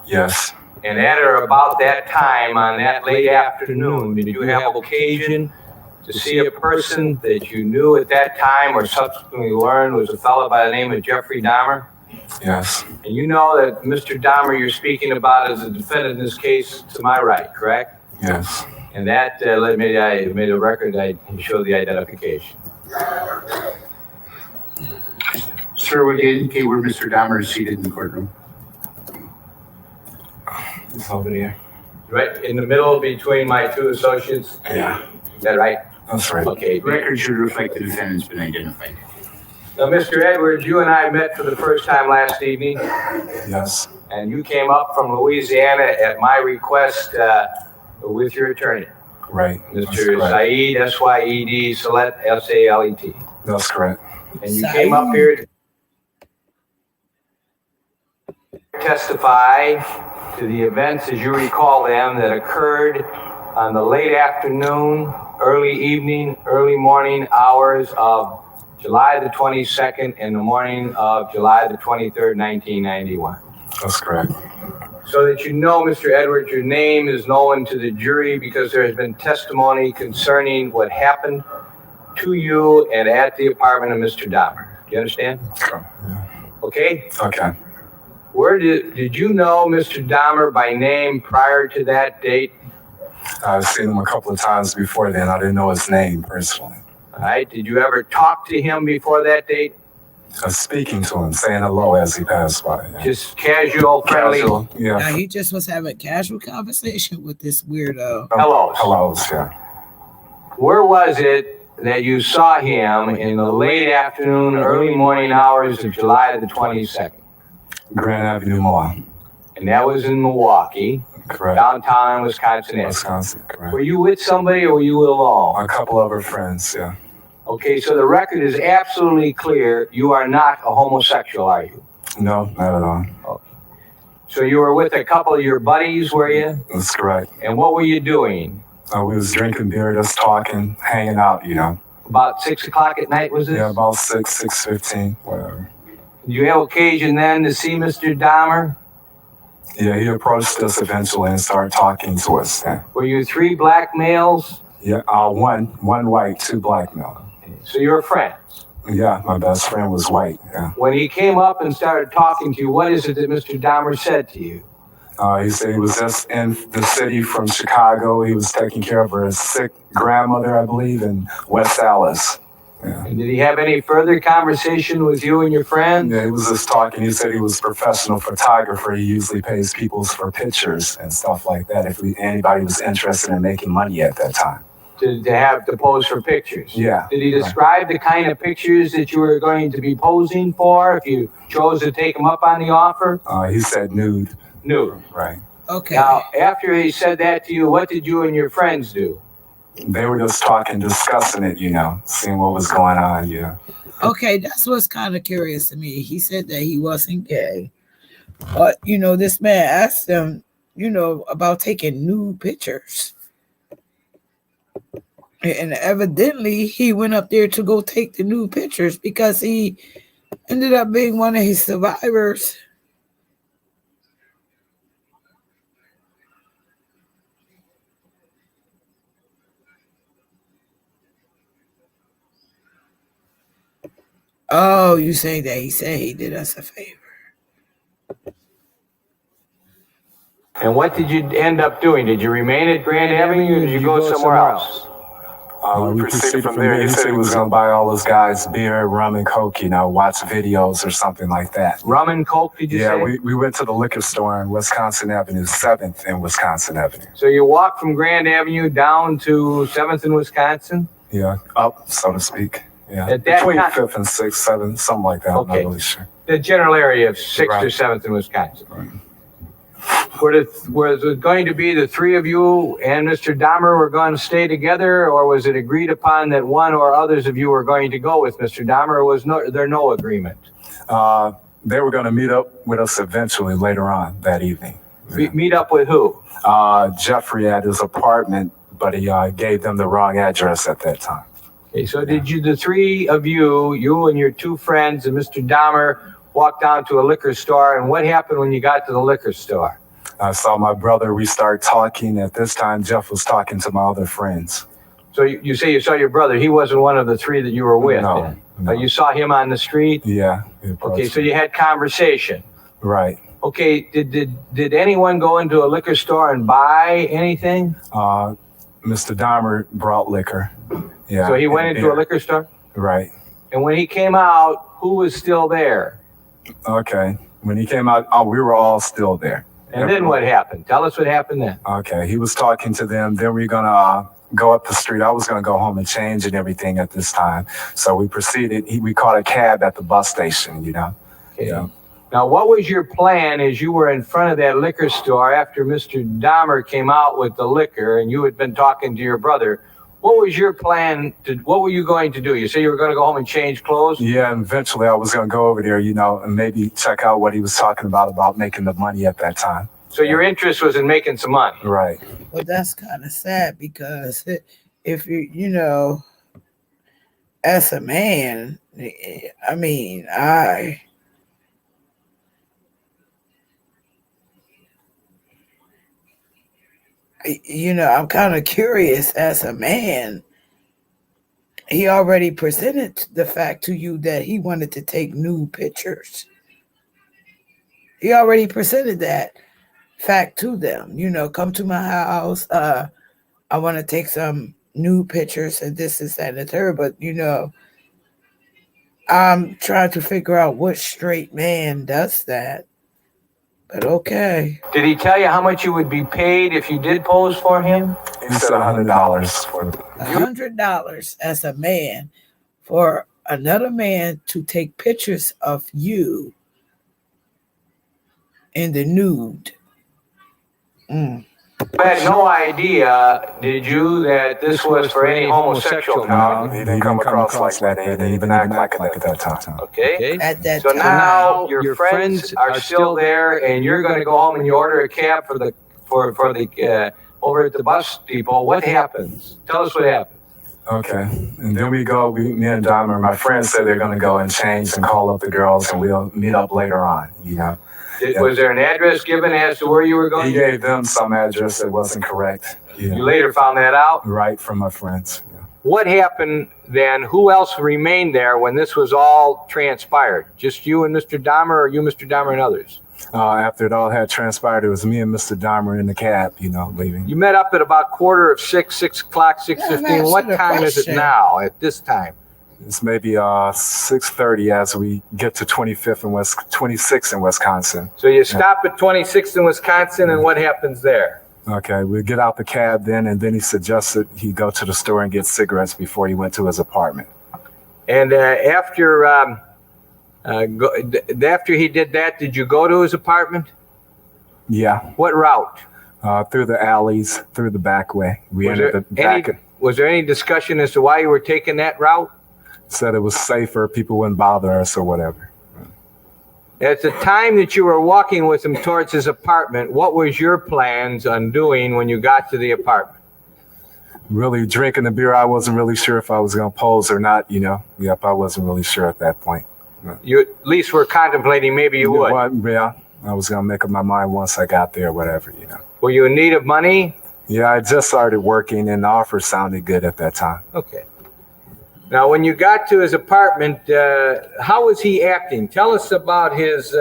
Speaker 22: Yes.
Speaker 7: And at or about that time, on that late afternoon, did you have occasion to see a person that you knew at that time or subsequently learned was a fellow by the name of Jeffrey Dahmer?
Speaker 22: Yes.
Speaker 7: And you know that Mr. Dahmer you're speaking about is a defendant in this case to my right, correct?
Speaker 22: Yes.
Speaker 7: And that led me, I made a record, I showed the identification.
Speaker 3: Sir, would you indicate where Mr. Dahmer is seated in the courtroom?
Speaker 22: It's over there.
Speaker 7: Right in the middle between my two associates?
Speaker 22: Yeah.
Speaker 7: Is that right?
Speaker 22: That's right.
Speaker 7: Okay.
Speaker 3: The record should reflect the defendant's been identified.
Speaker 7: Now, Mr. Edwards, you and I met for the first time last evening.
Speaker 22: Yes.
Speaker 7: And you came up from Louisiana at my request with your attorney.
Speaker 22: Right.
Speaker 7: Mr. Saeed, S-Y-E-D, Salet, S-A-L-E-T.
Speaker 22: That's correct.
Speaker 7: And you came up here to testify to the events, as you recall them, that occurred on the late afternoon, early evening, early morning hours of July the 22nd and the morning of July the 23rd, 1991.
Speaker 22: That's correct.
Speaker 7: So that you know, Mr. Edwards, your name is known to the jury because there has been testimony concerning what happened to you and at the apartment of Mr. Dahmer. Do you understand?
Speaker 22: Sure. Yeah.
Speaker 7: Okay?
Speaker 22: Okay.
Speaker 7: Where did you know Mr. Dahmer by name prior to that date?
Speaker 22: I've seen him a couple of times before then. I didn't know his name personally.
Speaker 7: All right. Did you ever talk to him before that date?
Speaker 22: Speaking to him, saying hello as he passed by. Yeah.
Speaker 7: Just casual, friendly?
Speaker 22: Casual, yeah.
Speaker 1: Now, he just was having casual conversation with this weirdo.
Speaker 7: Hellos.
Speaker 22: Hellos, yeah.
Speaker 7: Where was it that you saw him in the late afternoon, early morning hours of July the 22nd?
Speaker 22: Grand Avenue Mall.
Speaker 7: And that was in Milwaukee,
Speaker 22: Correct.
Speaker 7: downtown Wisconsin.
Speaker 22: Wisconsin, correct.
Speaker 7: Were you with somebody or were you alone?
Speaker 22: A couple of our friends, yeah.
Speaker 7: Okay, so the record is absolutely clear. You are not a homosexual, are you?
Speaker 22: No, not at all.
Speaker 7: Okay. So you were with a couple of your buddies, were you?
Speaker 22: That's correct.
Speaker 7: And what were you doing?
Speaker 22: We was drinking beer, just talking, hanging out, you know.
Speaker 7: About 6 o'clock at night, was it?
Speaker 22: Yeah, about 6:15, whatever.
Speaker 7: Did you have occasion then to see Mr. Dahmer?
Speaker 22: Yeah, he approached us eventually and started talking to us. Yeah.
Speaker 7: Were you 3 black males?
Speaker 22: Yeah, one white, 2 black males.
Speaker 7: So you were friends?
Speaker 22: Yeah, my best friend was white, yeah.
Speaker 7: When he came up and started talking to you, what is it that Mr. Dahmer said to you?
Speaker 22: He said he was just in the city from Chicago. He was taking care of her sick grandmother, I believe, in West Allis. Yeah.
Speaker 7: And did he have any further conversation with you and your friends?
Speaker 22: Yeah, he was just talking. He said he was a professional photographer. He usually pays people for pictures and stuff like that if anybody was interested in making money at that time.
Speaker 7: To have to pose for pictures?
Speaker 22: Yeah.
Speaker 7: Did he describe the kind of pictures that you were going to be posing for if you chose to take him up on the offer?
Speaker 22: He said nude.
Speaker 7: Nude.
Speaker 22: Right.
Speaker 1: Okay.
Speaker 7: Now, after he said that to you, what did you and your friends do?
Speaker 22: They were just talking, discussing it, you know, seeing what was going on, yeah.
Speaker 1: Okay, that's what's kind of curious to me. He said that he wasn't gay. But, you know, this man asked him, you know, about taking nude pictures. And evidently, he went up there to go take the nude pictures because he ended up being one of his survivors. Oh, you say that he said he did us a favor.
Speaker 7: And what did you end up doing? Did you remain at Grand Avenue or did you go somewhere else?
Speaker 22: We proceeded from there. He said he was going to buy all those guys beer, rum, and coke, watch videos or something like that.
Speaker 7: Rum and coke, did you say?
Speaker 22: Yeah, we went to the liquor store in Wisconsin Avenue, 7th and Wisconsin Avenue.
Speaker 7: So you walked from Grand Avenue down to 7th and Wisconsin?
Speaker 22: Yeah, up, so to speak. Yeah,
Speaker 7: At that
Speaker 22: between
Speaker 7: time-
Speaker 22: 5th and 6th, 7th, something like that.
Speaker 7: Okay.
Speaker 22: I'm not really sure.
Speaker 7: The general area of 6th or
Speaker 22: Right.
Speaker 7: 7th in Wisconsin.
Speaker 22: Right.
Speaker 7: Was it going to be the three of you and Mr. Dahmer were going to stay together, or was it agreed upon that one or others of you were going to go with Mr. Dahmer, or was there no agreement?
Speaker 22: They were going to meet up with us eventually later on that evening.
Speaker 7: Meet up with who?
Speaker 22: Jeffrey at his apartment, but he gave them the wrong address at that time.
Speaker 7: Okay, so did you, the three of you and your two friends and Mr. Dahmer, walk down to a liquor store, and what happened when you got to the liquor store?
Speaker 22: I saw my brother. We started talking. At this time, Jeff was talking to my other friends.
Speaker 7: So you say you saw your brother. He wasn't one of the three that you were with
Speaker 22: No,
Speaker 7: then?
Speaker 22: no.
Speaker 7: You saw him on the street?
Speaker 22: Yeah.
Speaker 7: Okay, so you had conversation.
Speaker 22: Right.
Speaker 7: Okay, did anyone go into a liquor store and buy anything?
Speaker 22: Mr. Dahmer brought liquor. Yeah.
Speaker 7: So he went into
Speaker 22: beer.
Speaker 7: a liquor store?
Speaker 22: Right.
Speaker 7: And when he came out, who was still there?
Speaker 22: Okay. When he came out, we were all still there.
Speaker 7: And then what happened? Tell us what happened then.
Speaker 22: Okay. He was talking to them. Then we were going to go up the street. I was going to go home and change and everything at this time. So we proceeded. We caught a cab at the bus station,
Speaker 7: Okay.
Speaker 22: Yeah.
Speaker 7: Now, what was your plan as you were in front of that liquor store after Mr. Dahmer came out with the liquor and you had been talking to your brother? What was your plan? What were you going to do? You say you were going to go home and change clothes?
Speaker 22: Yeah, and eventually I was going to go over there, and maybe check out what he was talking about making the money at that time.
Speaker 7: So your interest was in making some money?
Speaker 22: Right.
Speaker 1: Well, that's kind of sad because if you, as a man, I mean, I'm kind of curious as a man. He already presented the fact to you that he wanted to take nude pictures. He already presented that fact to them. Come to my house. I want to take some nude pictures and this, that, and the third. But, I'm trying to figure out what straight man does that. But okay.
Speaker 7: Did he tell you how much you would be paid if you did pose for him?
Speaker 22: He said $100 for
Speaker 1: $100 as a man for another man to take pictures of you in the nude.
Speaker 7: You had no idea, did you, that this was for any homosexual?
Speaker 22: No, he didn't come across like that. He didn't even act like it at that time.
Speaker 7: Okay.
Speaker 1: At that
Speaker 7: So
Speaker 1: time.
Speaker 7: now your friends are still there, and you're going to go home and you order a cab for the over at the bus depot. What happens? Tell us what happens.
Speaker 22: Okay. And then me and Dahmer, my friends said they're going to go and change and call up the girls, and we'll meet up later on,
Speaker 7: Was there an address given as to where you were going?
Speaker 22: He gave them some address that wasn't correct.
Speaker 7: You later found that out?
Speaker 22: Right, from my friends. Yeah.
Speaker 7: What happened then? Who else remained there when this was all transpired? Just you and Mr. Dahmer, or you, Mr. Dahmer, and others?
Speaker 22: After it all had transpired, it was me and Mr. Dahmer in the cab, leaving.
Speaker 7: You met up at about 6:45, 6:15. What time is it now at this time?
Speaker 22: It's maybe 6:30 as we get to 26th in Wisconsin.
Speaker 7: So you stop at 26th in Wisconsin, and what happens there?
Speaker 22: Okay, we get out the cab then, and then he suggested he go to the store and get cigarettes before he went to his apartment.
Speaker 7: And after he did that, did you go to his apartment?
Speaker 22: Yeah.
Speaker 7: What route?
Speaker 22: Through the alleys, through the back way.
Speaker 7: Was there any discussion as to why you were taking that route?
Speaker 22: Said it was safer, people wouldn't bother us or whatever.
Speaker 7: At the time that you were walking with him towards his apartment, what was your plans on doing when you got to the apartment?
Speaker 22: Really drinking the beer, I wasn't really sure if I was going to pose or not, Yep, I wasn't really sure at that point.
Speaker 7: You at least were contemplating maybe you would.
Speaker 22: Yeah, I was going to make up my mind once I got there, whatever,
Speaker 7: Were you in need of money?
Speaker 22: Yeah, I just started working and the offer sounded good at that time.
Speaker 7: Okay. Now, when you got to his apartment, how was he acting? Tell us about his.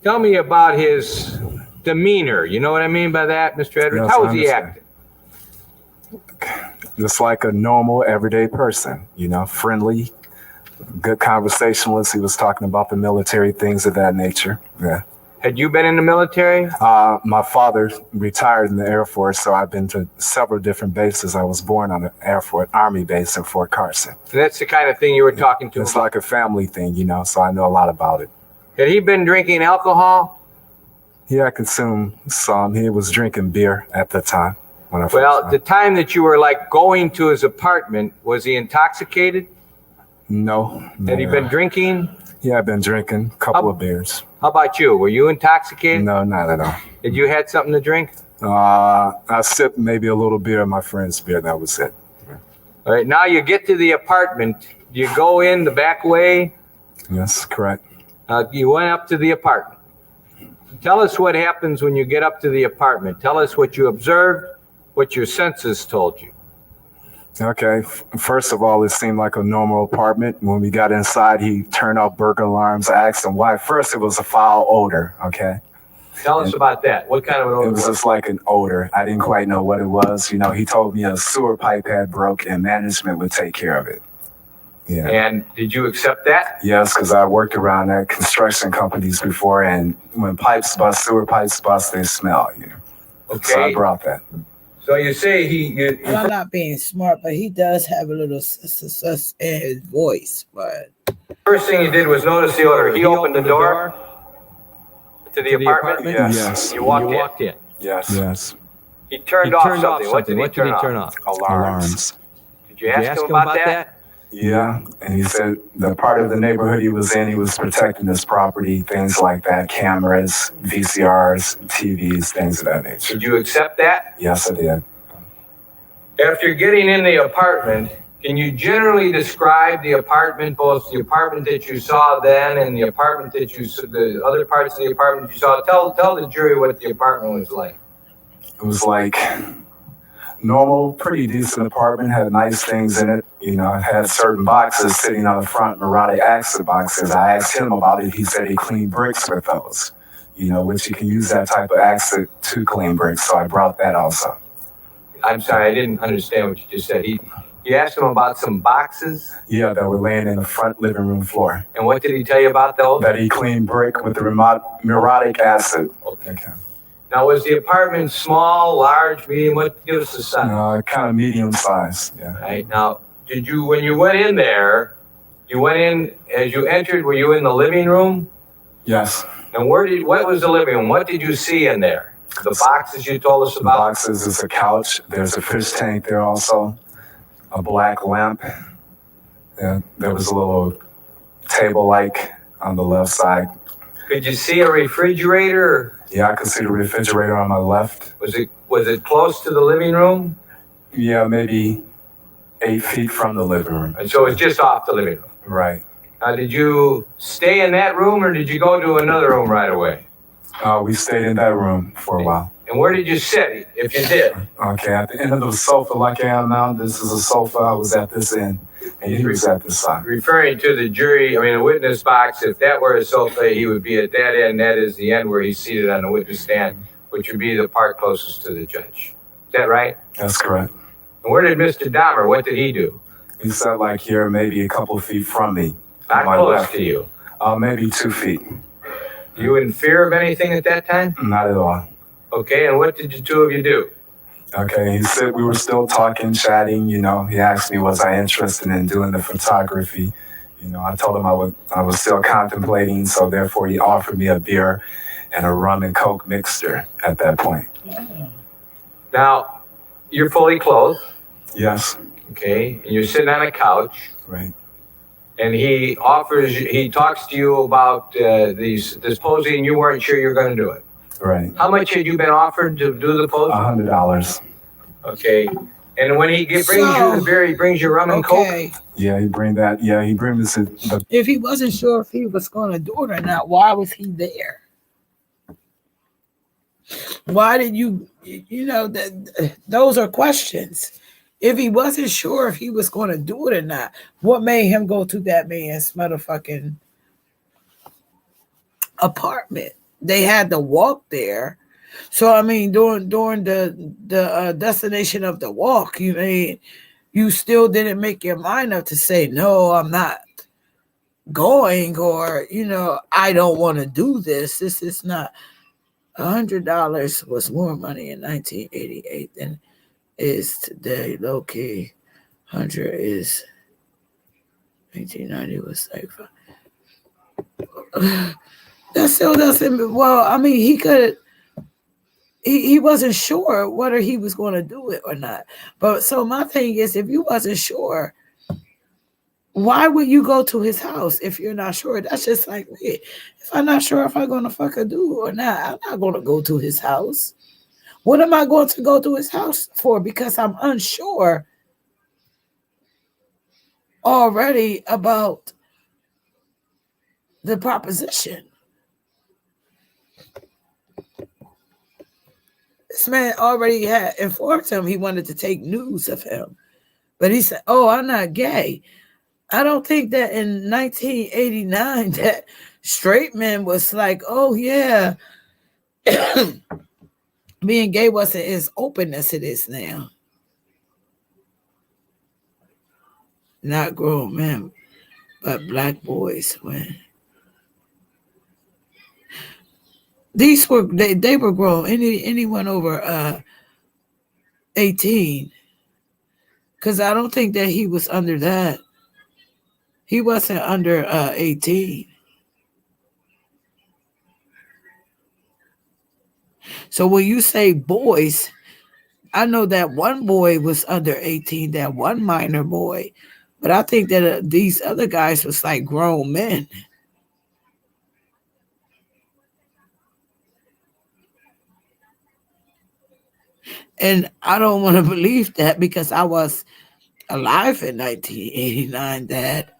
Speaker 7: Tell me about his demeanor. You know what I mean by that, Mr. Edwards?
Speaker 22: Yes,
Speaker 7: How
Speaker 22: I
Speaker 7: was he
Speaker 22: understand.
Speaker 7: acting?
Speaker 22: Just like a normal, everyday person, friendly, good conversationalist. He was talking about the military, things of that nature. Yeah.
Speaker 7: Had you been in the military?
Speaker 22: My father retired in the Air Force, so I've been to several different bases. I was born on an Army base in Fort Carson.
Speaker 7: And that's the kind of thing you were talking to him
Speaker 22: It's
Speaker 7: about.
Speaker 22: like a family thing, so I know a lot about it.
Speaker 7: Had he been drinking alcohol?
Speaker 22: Yeah, I consumed some. He was drinking beer at the time. When I first
Speaker 7: Well,
Speaker 22: met.
Speaker 7: the time that you were like going to his apartment, was he intoxicated?
Speaker 22: No.
Speaker 7: Had he been drinking?
Speaker 22: Yeah, I've been drinking a couple of beers.
Speaker 7: How about you? Were you intoxicated?
Speaker 22: No, not at all.
Speaker 7: Did you had something to drink?
Speaker 22: I sipped maybe a little beer of my friend's beer. That was it.
Speaker 7: All right, now you get to the apartment. Do you go in the back way?
Speaker 22: Yes, correct.
Speaker 7: You went up to the apartment. Tell us what happens when you get up to the apartment. Tell us what you observed, what your senses told you.
Speaker 22: Okay. First of all, it seemed like a normal apartment. When we got inside, he turned off burglar alarms. I asked him why. First, it was a foul odor. Okay.
Speaker 7: Tell us about that. What kind of an odor?
Speaker 22: It was just like an odor. I didn't quite know what it was. He told me a sewer pipe had broke and management would take care of it. Yeah.
Speaker 7: And did you accept that?
Speaker 22: Yes, because I worked around at construction companies before, and when pipes bust, sewer pipes bust, they smell.
Speaker 7: Okay.
Speaker 22: So I brought that.
Speaker 7: So you say
Speaker 1: I'm not being smart, but he does have a little sus in his voice. But
Speaker 7: first thing you did was notice the odor. He opened the door to the apartment.
Speaker 22: Yes.
Speaker 7: You walked in.
Speaker 22: Yes. Yes.
Speaker 7: He turned off something. What did he turn off?
Speaker 22: Alarms.
Speaker 7: Did you ask him about that?
Speaker 22: Yeah, and he said the part of the neighborhood he was in, he was protecting his property, things like that, cameras, VCRs, TVs, things of that nature.
Speaker 7: Did you accept that?
Speaker 22: Yes, I did.
Speaker 7: After getting in the apartment, can you generally describe the apartment, both the apartment that you saw then and the apartment that the other parts of the apartment you saw? Tell the jury what the apartment was like.
Speaker 22: It was like normal, pretty decent apartment, had nice things in it. It had certain boxes sitting on the front, neurotic acid boxes. I asked him about it. He said he cleaned bricks with those, which you can use that type of acid to clean bricks. So I brought that also.
Speaker 7: I'm sorry, I didn't understand what you just said. You asked him about some boxes?
Speaker 22: Yeah, that were laying in the front living room floor.
Speaker 7: And what did he tell you about those?
Speaker 22: That he cleaned brick with the neurotic acid.
Speaker 7: Okay. Now, was the apartment small, large, medium? What gives us a size?
Speaker 22: Kind of medium size, yeah.
Speaker 7: Right. Now, when you went in there, as you entered, were you in the living room?
Speaker 22: Yes.
Speaker 7: And what was the living room? What did you see in there? The boxes you told us about?
Speaker 22: The boxes is a couch. There's a fish tank there also. A black lamp. Yeah, there was a little table-like on the left side.
Speaker 7: Could you see a refrigerator?
Speaker 22: Yeah, I could see the refrigerator on my left.
Speaker 7: Was it close to the living room?
Speaker 22: Yeah, maybe 8 feet from the living room.
Speaker 7: And so it's just off the living room?
Speaker 22: Right.
Speaker 7: Now, did you stay in that room or did you go to another room right away?
Speaker 22: We stayed in that room for a while.
Speaker 7: And where did you sit, if you did?
Speaker 22: Okay, at the end of the sofa like I am now, this is a sofa. I was at this end, and he was at this side.
Speaker 7: Referring to the jury, a witness box, if that were a sofa, he would be at that end. That is the end where he's seated on the witness stand, which would be the part closest to the judge. Is that right?
Speaker 22: That's correct.
Speaker 7: And where did Mr. Dahmer, what did he do?
Speaker 22: He sat like here, maybe a couple feet from me.
Speaker 7: Not close to you?
Speaker 22: Maybe 2 feet.
Speaker 7: You in fear of anything at that time?
Speaker 22: Not at all.
Speaker 7: Okay, and what did the two of you do?
Speaker 22: Okay, he said we were still talking, chatting, He asked me, was I interested in doing the photography? I told him I was still contemplating, so therefore he offered me a beer and a rum and coke mixture at that point.
Speaker 7: Now, you're fully clothed.
Speaker 22: Yes.
Speaker 7: Okay, and you're sitting on a couch.
Speaker 22: Right.
Speaker 7: And he talks to you about this posing, you weren't sure you were going to do it.
Speaker 22: Right.
Speaker 7: How much had you been offered to do the posing?
Speaker 22: $100.
Speaker 7: Okay. And when he brings you the beer, he brings you rum and coke?
Speaker 22: Yeah, he brings the...
Speaker 1: If he wasn't sure if he was going to do it or not, why was he there? Why did you those are questions. If he wasn't sure if he was going to do it or not, what made him go to that man's motherfucking apartment? They had to walk there. So I mean, during the destination of the walk, you still didn't make your mind up to say no, I'm not going, or I don't want to do this. This is not. $100 was more money in 1988 than is today. Low key, 100 is 1990 was like. That still doesn't. Well, I mean, he could. He wasn't sure whether he was going to do it or not. But so my thing is, if you wasn't sure, why would you go to his house if you're not sure? That's just like me. If I'm not sure if I'm going to fucking do or not, I'm not going to go to his house. What am I going to go to his house for? Because I'm unsure already about the proposition. This man already had informed him he wanted to take news of him. But he said, oh, I'm not gay. I don't think that in 1989 that straight men was like, oh, yeah, being gay wasn't as open as it is now. Not grown men, but black boys. When these were, they were grown. Anyone over 18, because I don't think that he was under that. He wasn't under 18. So when you say boys, I know that one boy was under 18, that one minor boy. But I think that these other guys was like grown men. And I don't want to believe that because I was alive in 1989 that,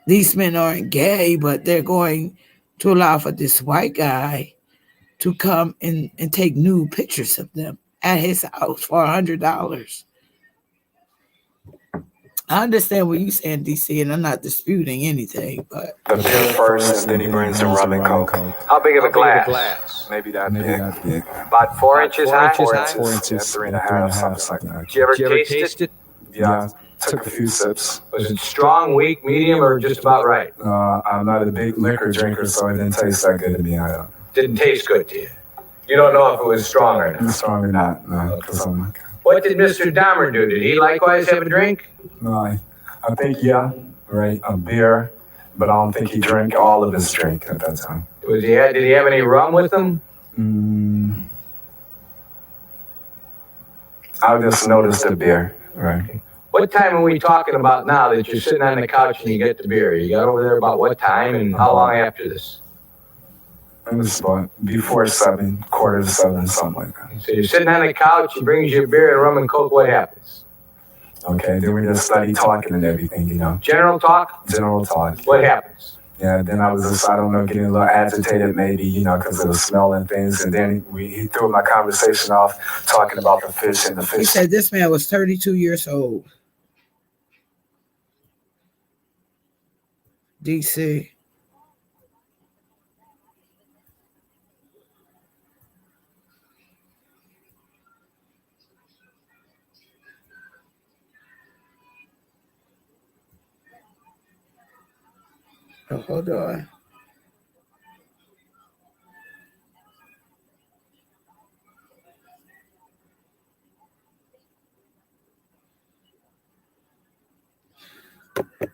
Speaker 1: these men aren't gay, but they're going to allow for this white guy to come and take nude pictures of them at his house for $100. I understand what you're saying, DC, and I'm not disputing anything, but
Speaker 22: The beer first, and then he brings the rum and coke.
Speaker 7: How big of a glass?
Speaker 22: Maybe that big.
Speaker 7: About 4 inches high?
Speaker 22: 4 inches, 3.5, something like that.
Speaker 7: Did you ever taste it?
Speaker 22: Yeah, I took a few sips.
Speaker 7: Was it strong, weak, medium, or just about right?
Speaker 22: I'm not a big liquor drinker, so it didn't taste that good to me.
Speaker 7: Didn't taste good to you? You don't know if it was strong or not?
Speaker 22: Strong or not, no. Because I'm like,
Speaker 7: what did Mr. Dahmer do? Did he likewise have a drink?
Speaker 22: No, I think, yeah, right, a beer, but I don't think he drank all of his drink at that time.
Speaker 7: Did he have any rum with him?
Speaker 22: I just noticed the beer, right.
Speaker 7: What time are we talking about now that you're sitting on the couch and you get the beer? You got over there about what time and how long after this?
Speaker 22: It was about before 7, quarter to 7, something like that.
Speaker 7: So you're sitting on the couch, he brings you a beer and rum and coke, what happens?
Speaker 22: Okay, then we just study talking and everything,
Speaker 7: General talk?
Speaker 22: General talk.
Speaker 7: What happens?
Speaker 22: Yeah, then I was just, I don't know, getting a little agitated maybe, because of the smell and things. And then he threw my conversation off talking about the fish and the fish.
Speaker 1: He said this man was 32 years old. DC. Oh, hold on.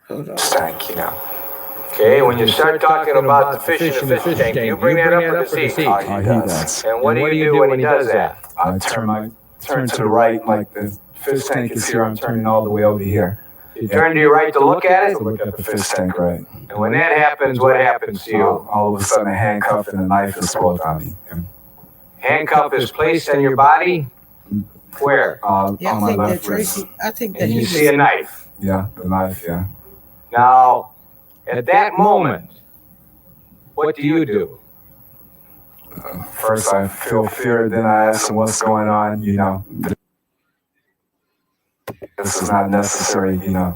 Speaker 1: Hold on.
Speaker 22: Thank you.
Speaker 7: Okay, when you start talking about the fish in the fish tank, you bring that up with the seat.
Speaker 22: Oh, he does.
Speaker 7: And what do you do when he does that?
Speaker 22: I turn to the right, like the fish tank is here. I'm turning all the way over here.
Speaker 7: You turn to your right to look at it?
Speaker 22: To look at the fish tank, right.
Speaker 7: And when that happens, what happens to you?
Speaker 22: All of a sudden, a handcuff and a knife is pulled on me.
Speaker 7: Handcuff is placed on your body? Where?
Speaker 22: On my left wrist.
Speaker 1: I think that
Speaker 7: And you
Speaker 1: he
Speaker 7: see a knife?
Speaker 22: Yeah, the knife, yeah.
Speaker 7: Now, at that moment, what do you do?
Speaker 22: First I feel fear, then I ask him what's going on, This is not necessary, to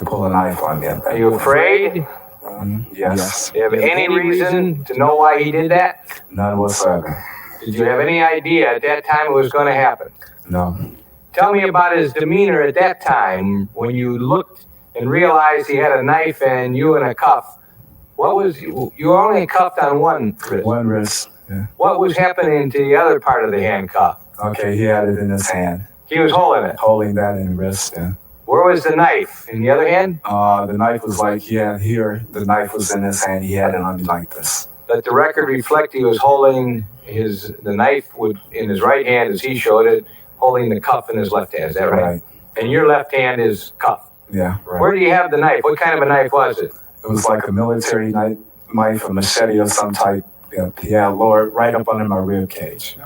Speaker 22: pull a knife on me.
Speaker 7: Are you afraid?
Speaker 22: Yes.
Speaker 7: Do you have any reason to know why he did that?
Speaker 22: None whatsoever.
Speaker 7: Did you have any idea at that time it was going to happen?
Speaker 22: No.
Speaker 7: Tell me about his demeanor at that time when you looked and realized he had a knife and you in a cuff. You were only cuffed on one wrist.
Speaker 22: One wrist, yeah.
Speaker 7: What was happening to the other part of the handcuff?
Speaker 22: Okay, he had it in his hand.
Speaker 7: He was holding it?
Speaker 22: Holding that in the wrist, yeah.
Speaker 7: Where was the knife? In the other hand?
Speaker 22: The knife was here. The knife was in his hand. He had it on me like this.
Speaker 7: Let the record reflect he was holding the knife in his right hand as he showed it, holding the cuff in his left hand. Is that right? And your left hand is cuffed.
Speaker 22: Yeah, right.
Speaker 7: Where do you have the knife? What kind of a knife was it?
Speaker 22: It was like a military knife, a machete of some type. Yeah, lower, right up under my rib cage.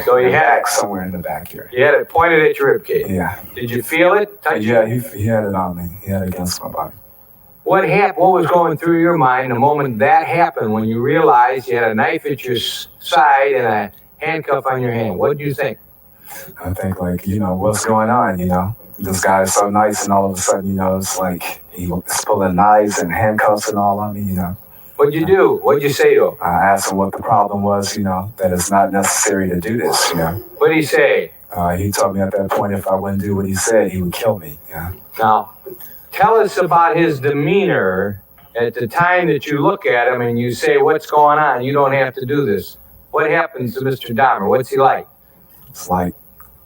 Speaker 7: So you had
Speaker 22: somewhere in the back here.
Speaker 7: You had it pointed at your rib cage.
Speaker 22: Yeah.
Speaker 7: Did you feel it? Touch
Speaker 22: Yeah,
Speaker 7: it?
Speaker 22: he had it on me. He had it against my body.
Speaker 7: What was going through your mind the moment that happened when you realized you had a knife at your side and a handcuff on your hand? What did you think?
Speaker 22: I think what's going on, This guy is so nice and all of a sudden, it's like he's pulling knives and handcuffs and all on me,
Speaker 7: What'd you do? What'd you say to him?
Speaker 22: I asked him what the problem was, that it's not necessary to do this,
Speaker 7: What did he say?
Speaker 22: He told me at that point if I wouldn't do what he said, he would kill me, yeah.
Speaker 7: Now, tell us about his demeanor at the time that you look at him and you say, what's going on? You don't have to do this. What happens to Mr. Dahmer? What's he like?
Speaker 22: It's like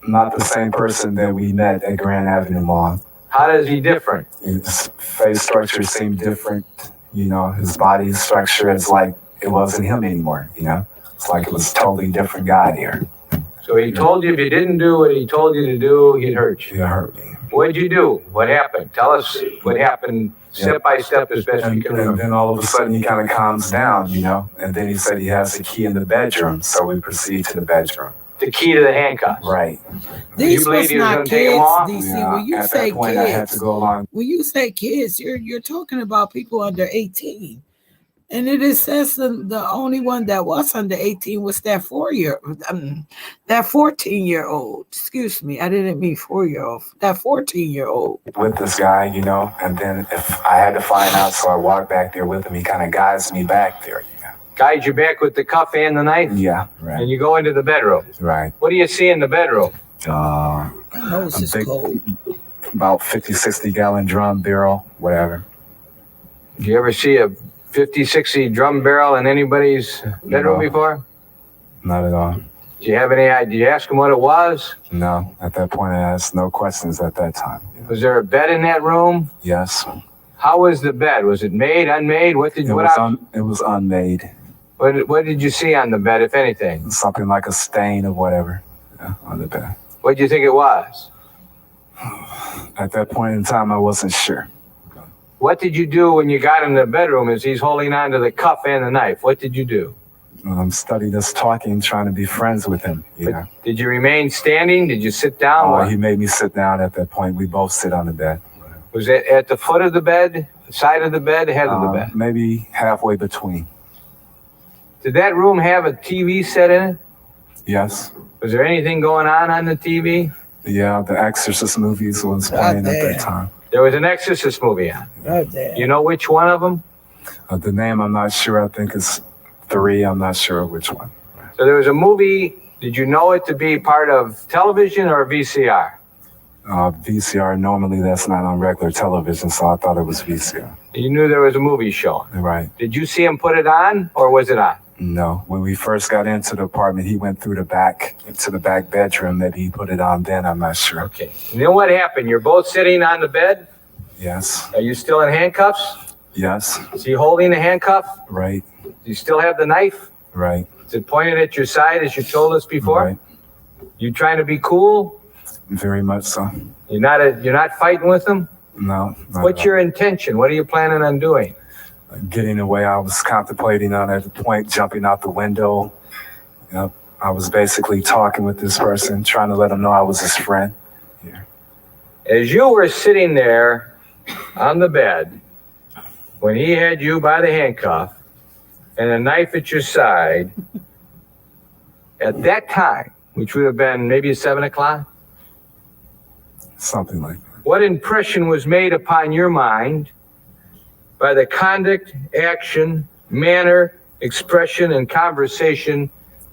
Speaker 22: not the same person that we met at Grand Avenue Mall.
Speaker 7: How does he different?
Speaker 22: His face structure seemed different. His body structure is like it wasn't him anymore, It's like it was a totally different guy here.
Speaker 7: So he told you if you didn't do what he told you to do, he'd hurt you.
Speaker 22: He'd hurt me.
Speaker 7: What'd you do? What happened? Tell us what happened step by step as best you can remember.
Speaker 22: And then all of a sudden he kind of calms down, And then he said he has the key in the bedroom, so we proceed to the bedroom.
Speaker 7: The key to the handcuffs.
Speaker 22: Right.
Speaker 1: These was not kids, DC.
Speaker 22: Yeah,
Speaker 1: when you
Speaker 22: at
Speaker 1: say
Speaker 22: that point, I had to
Speaker 1: kids,
Speaker 22: go along.
Speaker 1: when you say kids, you're talking about people under 18. And it is says the only one that was under 18 was that 14-year-old. Excuse me, I didn't mean 4-year-old. That 14-year-old.
Speaker 22: With this guy, and then if I had to find out, so I walked back there with him. He kind of guides me back there,
Speaker 7: Guide you back with the cuff and the knife?
Speaker 22: Yeah, right.
Speaker 7: And you go into the bedroom.
Speaker 22: Right.
Speaker 7: What do you see in the bedroom?
Speaker 1: My nose is cold.
Speaker 22: About 50, 60 gallon drum barrel, whatever.
Speaker 7: Did you ever see a 50, 60 drum barrel in anybody's bedroom before?
Speaker 22: Not at all.
Speaker 7: Do you have any idea? Did you ask him what it was?
Speaker 22: No. At that point, I asked no questions at that time.
Speaker 7: Was there a bed in that room?
Speaker 22: Yes.
Speaker 7: How was the bed? Was it made, unmade?
Speaker 22: It was unmade.
Speaker 7: What did you see on the bed, if anything?
Speaker 22: Something like a stain or whatever on the bed.
Speaker 7: What did you think it was?
Speaker 22: At that point in time, I wasn't sure.
Speaker 7: What did you do when you got in the bedroom as he's holding on to the cuff and the knife? What did you do?
Speaker 22: Studied us talking, trying to be friends with him.
Speaker 7: Did you remain standing? Did you sit down?
Speaker 22: He made me sit down at that point. We both sit on the bed.
Speaker 7: Was it at the foot of the bed, side of the bed, head of the bed?
Speaker 22: Maybe halfway between.
Speaker 7: Did that room have a TV set in it?
Speaker 22: Yes.
Speaker 7: Was there anything going on the TV?
Speaker 22: Yeah, the Exorcist movies was playing at that time.
Speaker 7: There was an Exorcist movie on.
Speaker 1: Right there.
Speaker 7: You know which one of them?
Speaker 22: The name, I'm not sure. I think it's 3. I'm not sure which one.
Speaker 7: So there was a movie. Did you know it to be part of television or VCR?
Speaker 22: VCR, normally that's not on regular television, so I thought it was VCR.
Speaker 7: You knew there was a movie showing?
Speaker 22: Right.
Speaker 7: Did you see him put it on, or was it on?
Speaker 22: No. When we first got into the apartment, he went through the back, into the back bedroom. Maybe he put it on then, I'm not sure.
Speaker 7: Okay. And then what happened? You're both sitting on the bed?
Speaker 22: Yes.
Speaker 7: Are you still in handcuffs?
Speaker 22: Yes.
Speaker 7: Is he holding the handcuff?
Speaker 22: Right.
Speaker 7: Do you still have the knife?
Speaker 22: Right.
Speaker 7: Is it pointed at your side as you told us before?
Speaker 22: Right.
Speaker 7: You trying to be cool?
Speaker 22: Very much so.
Speaker 7: You're not fighting with him?
Speaker 22: No.
Speaker 7: What's your intention? What are you planning on doing?
Speaker 22: Getting away. I was contemplating on at the point jumping out the window. I was basically talking with this person, trying to let him know I was his friend. Yeah.
Speaker 7: As you were sitting there on the bed, when he had you by the handcuff and a knife at your side, At that time, which would have been maybe 7 o'clock,
Speaker 22: Something like that.
Speaker 7: what impression was made upon your mind by the conduct, action, manner, expression, and conversation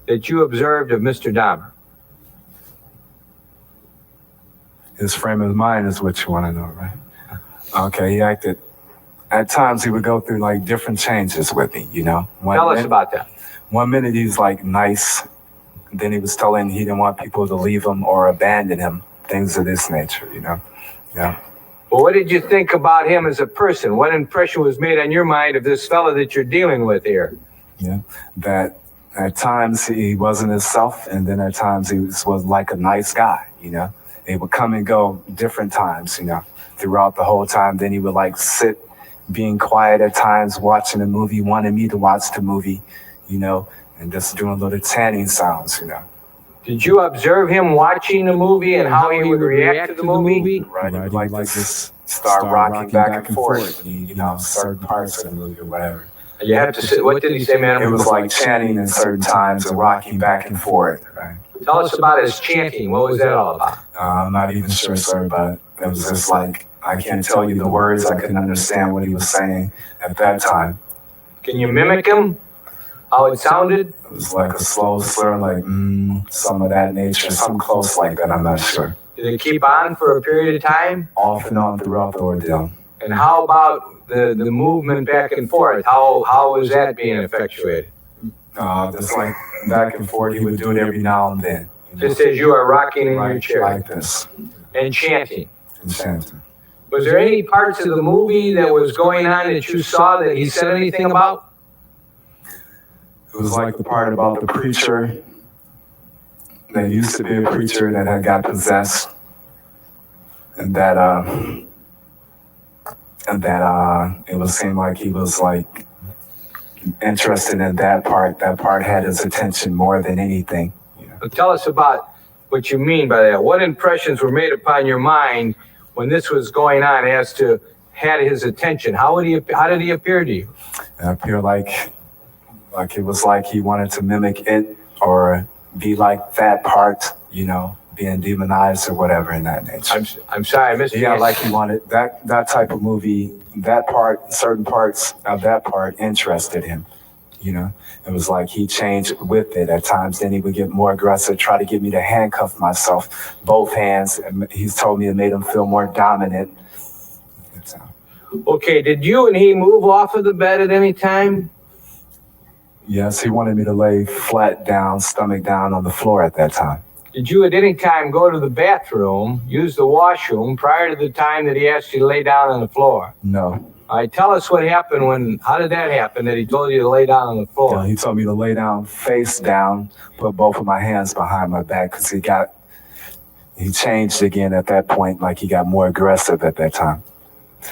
Speaker 7: that you observed of Mr. Dahmer?
Speaker 22: His frame of mind is what you want to know, right? Okay, he acted. At times, he would go through like different changes with me, you know.
Speaker 7: Tell us about that.
Speaker 22: 1 minute he's like nice, then he was telling he didn't want people to leave him or abandon him, things of this nature, you know. Yeah.
Speaker 7: Well, what did you think about him as a person? What impression was made on your mind of this fellow that you're dealing with here?
Speaker 22: Yeah, that at times he wasn't himself, and then at times he was like a nice guy, you know. He would come and go different times, you know, throughout the whole time. Then he would like sit, being quiet at times, watching a movie, wanting me to watch the movie, you know, and just doing little tanning sounds, you know.
Speaker 7: Did you observe him watching the movie and how he would react to the movie?
Speaker 22: Right, he would like just start rocking back and forth, you know, certain parts of the movie or whatever.
Speaker 7: You have to say, what did he say, man?
Speaker 22: It was like chanting in certain times and rocking back and forth, right?
Speaker 7: Tell us about his chanting. What was that all about?
Speaker 22: I'm not even sure, sir, but it was just like, I can't tell you the words. I couldn't understand what he was saying at that time.
Speaker 7: Can you mimic him? How it sounded?
Speaker 22: It was like a slow slur, like, some of that nature, something close like that, I'm not sure.
Speaker 7: Did it keep on for a period of time?
Speaker 22: Off and on throughout the ordeal.
Speaker 7: And how about the movement back and forth? How was that being effectuated?
Speaker 22: Just like back and forth, he would do it every now and then.
Speaker 7: Just as you are rocking in your chair.
Speaker 22: Like this.
Speaker 7: And chanting.
Speaker 22: And chanting.
Speaker 7: Was there any parts of the movie that was going on that you saw that he said anything about?
Speaker 22: It was like the part about the preacher. There used to be a preacher that had got possessed. And that it would seem like he was like interested in that part. That part had his attention more than anything.
Speaker 7: Tell us about what you mean by that. What impressions were made upon your mind when this was going on as to had his attention? How did he appear to you?
Speaker 22: It appeared like it was like he wanted to mimic it or be like that part, you know, being demonized or whatever in that nature.
Speaker 7: I'm sorry, I missed it.
Speaker 22: Yeah, like he wanted that type of movie, that part, certain parts of that part interested him, you know. It was like he changed with it at times. Then he would get more aggressive, try to get me to handcuff myself, both hands. And he's told me it made him feel more dominant.
Speaker 7: Okay, did you and he move off of the bed at any time?
Speaker 22: Yes, he wanted me to lay flat down, stomach down on the floor at that time.
Speaker 7: Did you at any time go to the bathroom, use the washroom prior to the time that he asked you to lay down on the floor?
Speaker 22: No.
Speaker 7: All right, tell us what happened how did that happen that he told you to lay down on the floor?
Speaker 22: Yeah, he told me to lay down, face down, put both of my hands behind my back because he changed again at that point, like he got more aggressive at that time.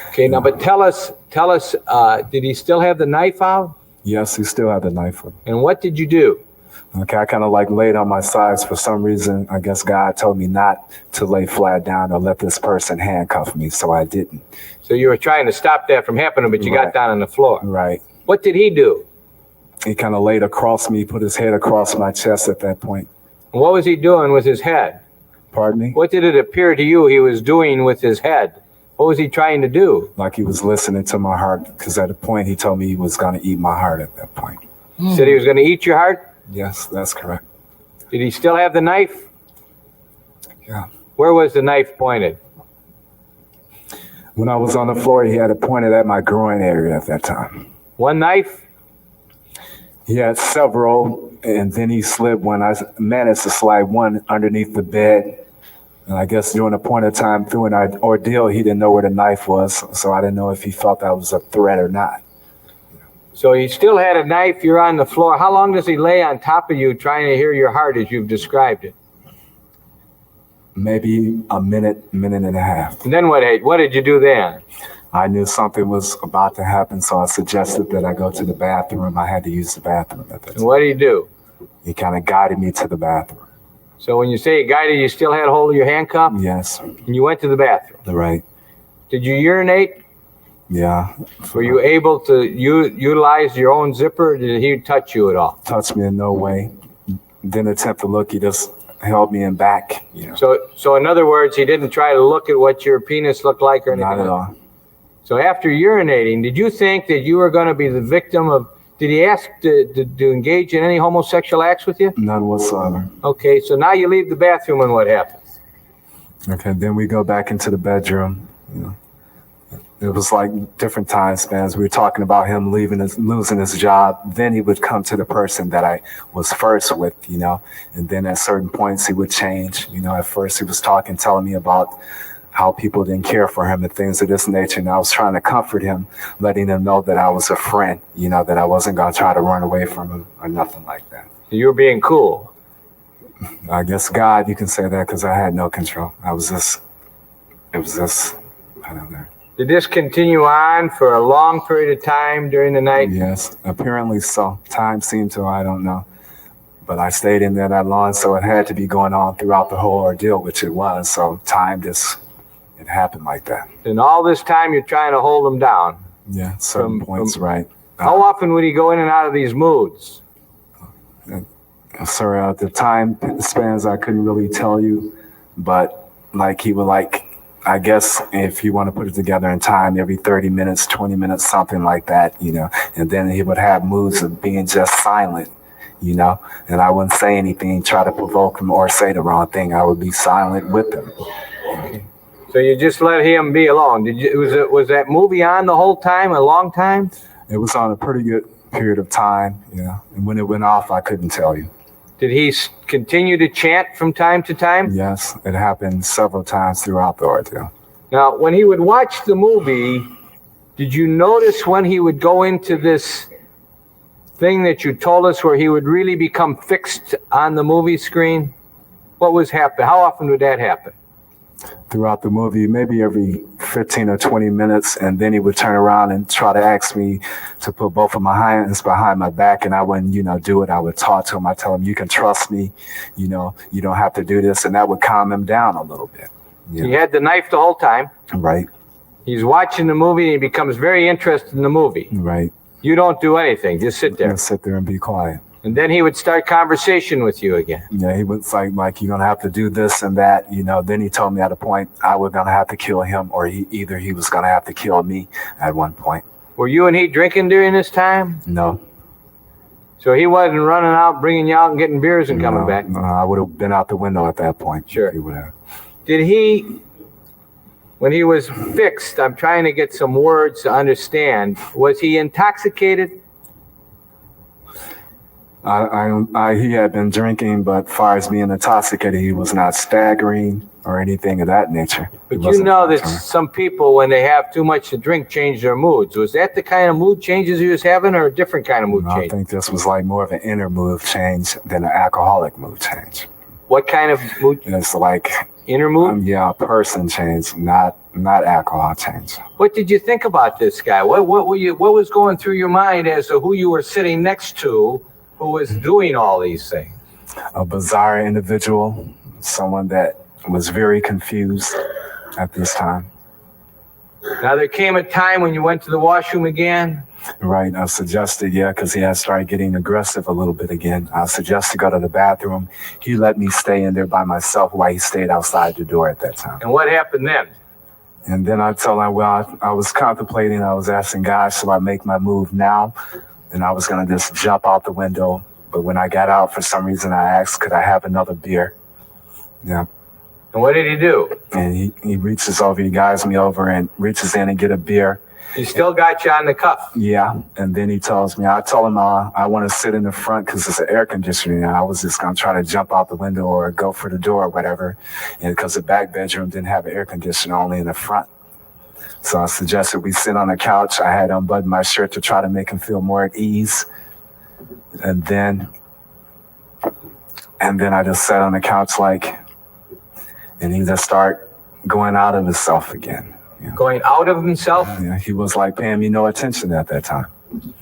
Speaker 7: Okay, now, but tell us, did he still have the knife out?
Speaker 22: Yes, he still had the knife with him.
Speaker 7: And what did you do?
Speaker 22: Okay, I kind of like laid on my sides. For some reason, I guess God told me not to lay flat down or let this person handcuff me, so I didn't.
Speaker 7: So you were trying to stop that from happening, but you got down on the floor.
Speaker 22: Right.
Speaker 7: What did he do?
Speaker 22: He kind of laid across me, put his head across my chest at that point.
Speaker 7: And what was he doing with his head?
Speaker 22: Pardon me?
Speaker 7: What did it appear to you he was doing with his head? What was he trying to do?
Speaker 22: Like he was listening to my heart, because at a point he told me he was going to eat my heart at that point.
Speaker 7: He said he was going to eat your heart?
Speaker 22: Yes, that's correct.
Speaker 7: Did he still have the knife?
Speaker 22: Yeah.
Speaker 7: Where was the knife pointed?
Speaker 22: When I was on the floor, he had it pointed at my groin area at that time.
Speaker 7: One knife?
Speaker 22: He had several, and then he slid one. I managed to slide one underneath the bed. And I guess during a point of time through an ordeal, he didn't know where the knife was, so I didn't know if he felt that was a threat or not.
Speaker 7: So he still had a knife, you're on the floor. How long does he lay on top of you trying to hear your heart as you've described it?
Speaker 22: Maybe a minute and a half.
Speaker 7: And then what did you do then?
Speaker 22: I knew something was about to happen, so I suggested that I go to the bathroom. I had to use the bathroom at that time.
Speaker 7: And what did he do?
Speaker 22: He kind of guided me to the bathroom.
Speaker 7: So when you say he guided, you still had hold of your handcuff?
Speaker 22: Yes.
Speaker 7: And you went to the bathroom?
Speaker 22: Right.
Speaker 7: Did you urinate?
Speaker 22: Yeah.
Speaker 7: Were you able to utilize your own zipper, or did he touch you at all?
Speaker 22: Touched me in no way. didn't attempt to look. He just held me in back, you know.
Speaker 7: So in other words, he didn't try to look at what your penis looked like or anything?
Speaker 22: Not at all.
Speaker 7: So after urinating, did you think that you were going to be the victim of, did he ask to engage in any homosexual acts with you?
Speaker 22: None whatsoever.
Speaker 7: Okay, so now you leave the bathroom and what happens?
Speaker 22: Okay, then we go back into the bedroom, you know. It was like different time spans. We were talking about him losing his job. Then he would come to the person that I was first with, you know. And then at certain points he would change. You know, at first he was telling me about how people didn't care for him and things of this nature. And I was trying to comfort him, letting him know that I was a friend, you know, that I wasn't going to try to run away from him or nothing like that.
Speaker 7: You were being cool.
Speaker 22: I guess God, you can say that, because I had no control. I don't know.
Speaker 7: Did this continue on for a long period of time during the night?
Speaker 22: Yes, apparently so. Time seemed to, I don't know. But I stayed in there that long, so it had to be going on throughout the whole ordeal, which it was. So it happened like that. And
Speaker 7: all this time you're trying to hold him down?
Speaker 22: Yeah, certain points, right.
Speaker 7: How often would he go in and out of these moods?
Speaker 22: Sorry, the time spans I couldn't really tell you, but like he would I guess if you want to put it together in time, every 30 minutes, 20 minutes, something like that, you know. And then he would have moods of being just silent, you know. And I wouldn't say anything, try to provoke him or say the wrong thing. I would be silent with him.
Speaker 7: So you just let him be alone. Was that movie on the whole time, a long time?
Speaker 22: It was on a pretty good period of time, you know. And when it went off, I couldn't tell you.
Speaker 7: Did he continue to chant from time to time?
Speaker 22: Yes, it happened several times throughout the ordeal.
Speaker 7: Now, when he would watch the movie, did you notice when he would go into this thing that you told us where he would really become fixed on the movie screen? What was happening? How often would that happen?
Speaker 22: Throughout the movie, maybe every 15 or 20 minutes, and then he would turn around and try to ask me to put both of my hands behind my back, and I wouldn't, you know, do it. I would talk to him. I tell him, you can trust me, you know, you don't have to do this, and that would calm him down a little bit.
Speaker 7: You know? He had the knife the whole time.
Speaker 22: Right.
Speaker 7: He's watching the movie, and he becomes very interested in the movie.
Speaker 22: Right.
Speaker 7: You don't do anything, just sit there.
Speaker 22: Just sit there and be quiet.
Speaker 7: And then he would start conversation with you again.
Speaker 22: Yeah, he was like you're gonna have to do this and that, you know. Then he told me at a point I was gonna have to kill him, or he was gonna have to kill me at one point.
Speaker 7: Were you and he drinking during this time?
Speaker 22: No.
Speaker 7: So he wasn't running out, bringing you out and getting beers and coming back?
Speaker 22: No, I would have been out the window at that point.
Speaker 7: Sure.
Speaker 22: He would have.
Speaker 7: Did he, when he was fixed, I'm trying to get some words to understand, was he intoxicated?
Speaker 22: He had been drinking, but as far as being intoxicated, he was not staggering or anything of that nature.
Speaker 7: But you know that some people, when they have too much to drink, change their moods. Was that the kind of mood changes he was having, or a different kind of mood change?
Speaker 22: I think this was like more of an inner mood change than an alcoholic mood change.
Speaker 7: What kind of mood?
Speaker 22: It's like
Speaker 7: inner mood?
Speaker 22: Yeah, person change, not alcohol change.
Speaker 7: What did you think about this guy? What was going through your mind as to who you were sitting next to, who was doing all these things?
Speaker 22: A bizarre individual, someone that was very confused at this time.
Speaker 7: Now, there came a time when you went to the washroom again?
Speaker 22: Right, I suggested, because he had started getting aggressive a little bit again. I suggested to go to the bathroom. He let me stay in there by myself while he stayed outside the door at that time.
Speaker 7: And what happened then?
Speaker 22: And then I told him, I was contemplating, I was asking God, should I make my move now? And I was going to just jump out the window. But when I got out, for some reason, I asked, could I have another beer? Yeah.
Speaker 7: And what did he do?
Speaker 22: And he reaches over, he guides me over and reaches in and get a beer.
Speaker 7: He still got you on the cuff?
Speaker 22: Yeah. And then he tells me, I told him I want to sit in the front because it's an air conditioner. And I was just going to try to jump out the window or go for the door or whatever. And because the back bedroom didn't have an air conditioner, only in the front. So I suggested we sit on the couch. I had unbuttoned my shirt to try to make him feel more at ease. And then I just sat on the couch and he just started going out of himself again.
Speaker 7: Yeah. Going out of himself?
Speaker 22: Yeah, he was paying me no attention at that time.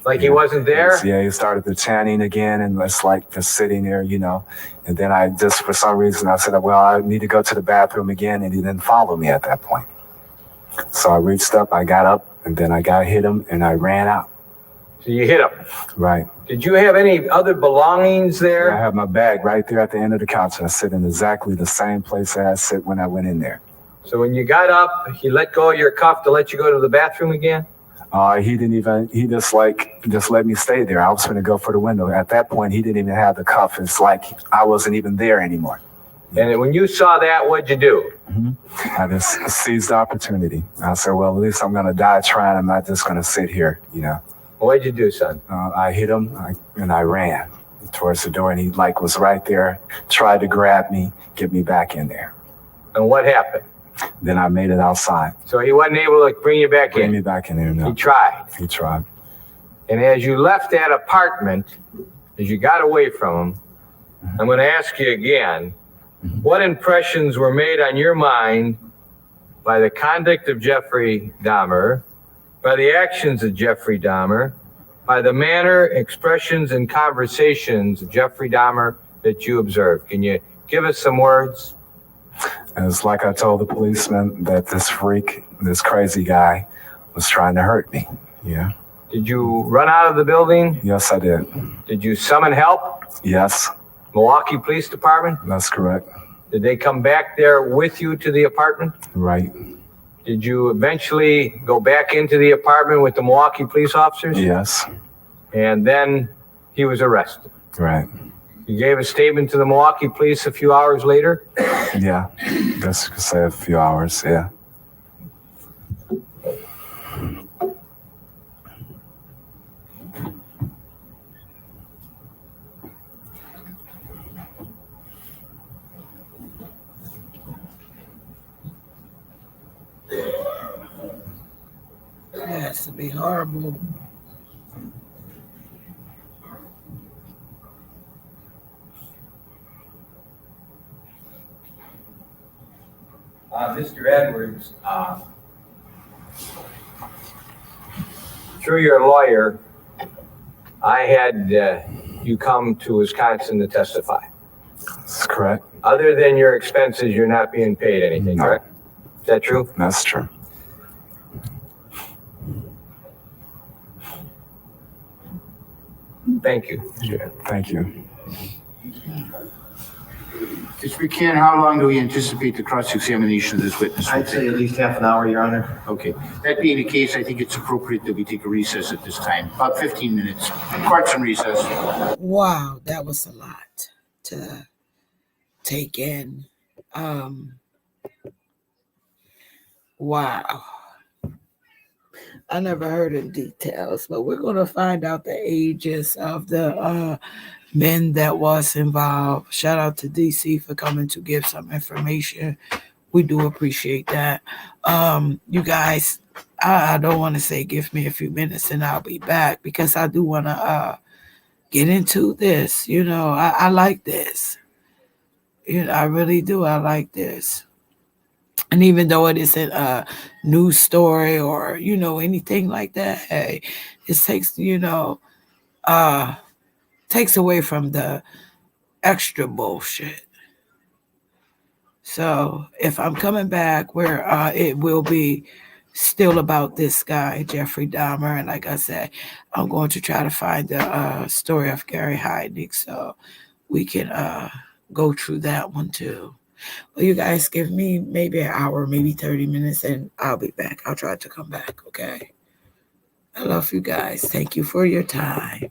Speaker 7: Like he wasn't there?
Speaker 22: Yeah, he started the chanting again and it's just sitting there, And then I just, for some reason, I said, well, I need to go to the bathroom again. And he didn't follow me at that point. So I reached up, I got up, and then I hit him, and I ran out.
Speaker 7: So you hit him.
Speaker 22: Right.
Speaker 7: Did you have any other belongings there?
Speaker 22: I have my bag right there at the end of the couch. I sit in exactly the same place that I sit when I went in there.
Speaker 7: So when you got up, he let go of your cuff to let you go to the bathroom again?
Speaker 22: He just let me stay there. I was going to go for the window. At that point, he didn't even have the cuff. It's like I wasn't even there anymore.
Speaker 7: And when you saw that, what'd you do?
Speaker 22: I just seized the opportunity. I said, well, at least I'm going to die trying. I'm not just going to sit here, you know.
Speaker 7: What'd you do, son?
Speaker 22: I hit him and I ran towards the door, and he was right there, tried to grab me, get me back in there.
Speaker 7: And what happened?
Speaker 22: Then I made it outside.
Speaker 7: So he wasn't able to bring you back in?
Speaker 22: Bring me back in there, no.
Speaker 7: He tried?
Speaker 22: He tried.
Speaker 7: And as you left that apartment, as you got away from him, I'm going to ask you again, what impressions were made on your mind by the conduct of Jeffrey Dahmer, by the actions of Jeffrey Dahmer, by the manner, expressions, and conversations of Jeffrey Dahmer that you observed? Can you give us some words?
Speaker 22: It's like I told the policeman that this freak, this crazy guy, was trying to hurt me. Yeah.
Speaker 7: Did you run out of the building?
Speaker 22: Yes, I did.
Speaker 7: Did you summon help?
Speaker 22: Yes.
Speaker 7: Milwaukee Police Department?
Speaker 22: That's correct.
Speaker 7: Did they come back there with you to the apartment?
Speaker 22: Right.
Speaker 7: Did you eventually go back into the apartment with the Milwaukee police officers?
Speaker 22: Yes.
Speaker 7: And then he was arrested.
Speaker 22: Right.
Speaker 7: You gave a statement to the Milwaukee police a few hours later?
Speaker 22: Yeah. Guess you could say a few hours, yeah.
Speaker 1: It has to be horrible.
Speaker 7: Mr. Edwards, through your lawyer, I had you come to Wisconsin to testify.
Speaker 22: That's correct.
Speaker 7: Other than your expenses, you're not being paid anything, correct? Is that true?
Speaker 22: That's true.
Speaker 7: Thank you.
Speaker 22: Yeah, thank you.
Speaker 3: Mr. McCann, how long do we anticipate the cross-examination of this witness?
Speaker 4: I'd say at least half an hour, Your Honor.
Speaker 3: Okay. That being the case, I think it's appropriate that we take a recess at this time. About 15 minutes. Court's in recess.
Speaker 1: Wow, that was a lot to take in. Wow. I never heard in details, but we're going to find out the ages of the men that was involved. Shout out to DC for coming to give some information. We do appreciate that. You guys, I don't want to say give me a few minutes and I'll be back, because I do want to get into this. You know, I like this. You know, I really do. I like this. And even though it isn't a news story or, you know, anything like that, hey, it takes, you know, takes away from the extra bullshit. So if I'm coming back, where it will be still about this guy, Jeffrey Dahmer. And like I said, I'm going to try to find the story of Gary Heidnik so we can go through that one too. Well, you guys give me maybe an hour, maybe 30 minutes, and I'll be back. I'll try to come back, okay? I love you guys. Thank you for your time.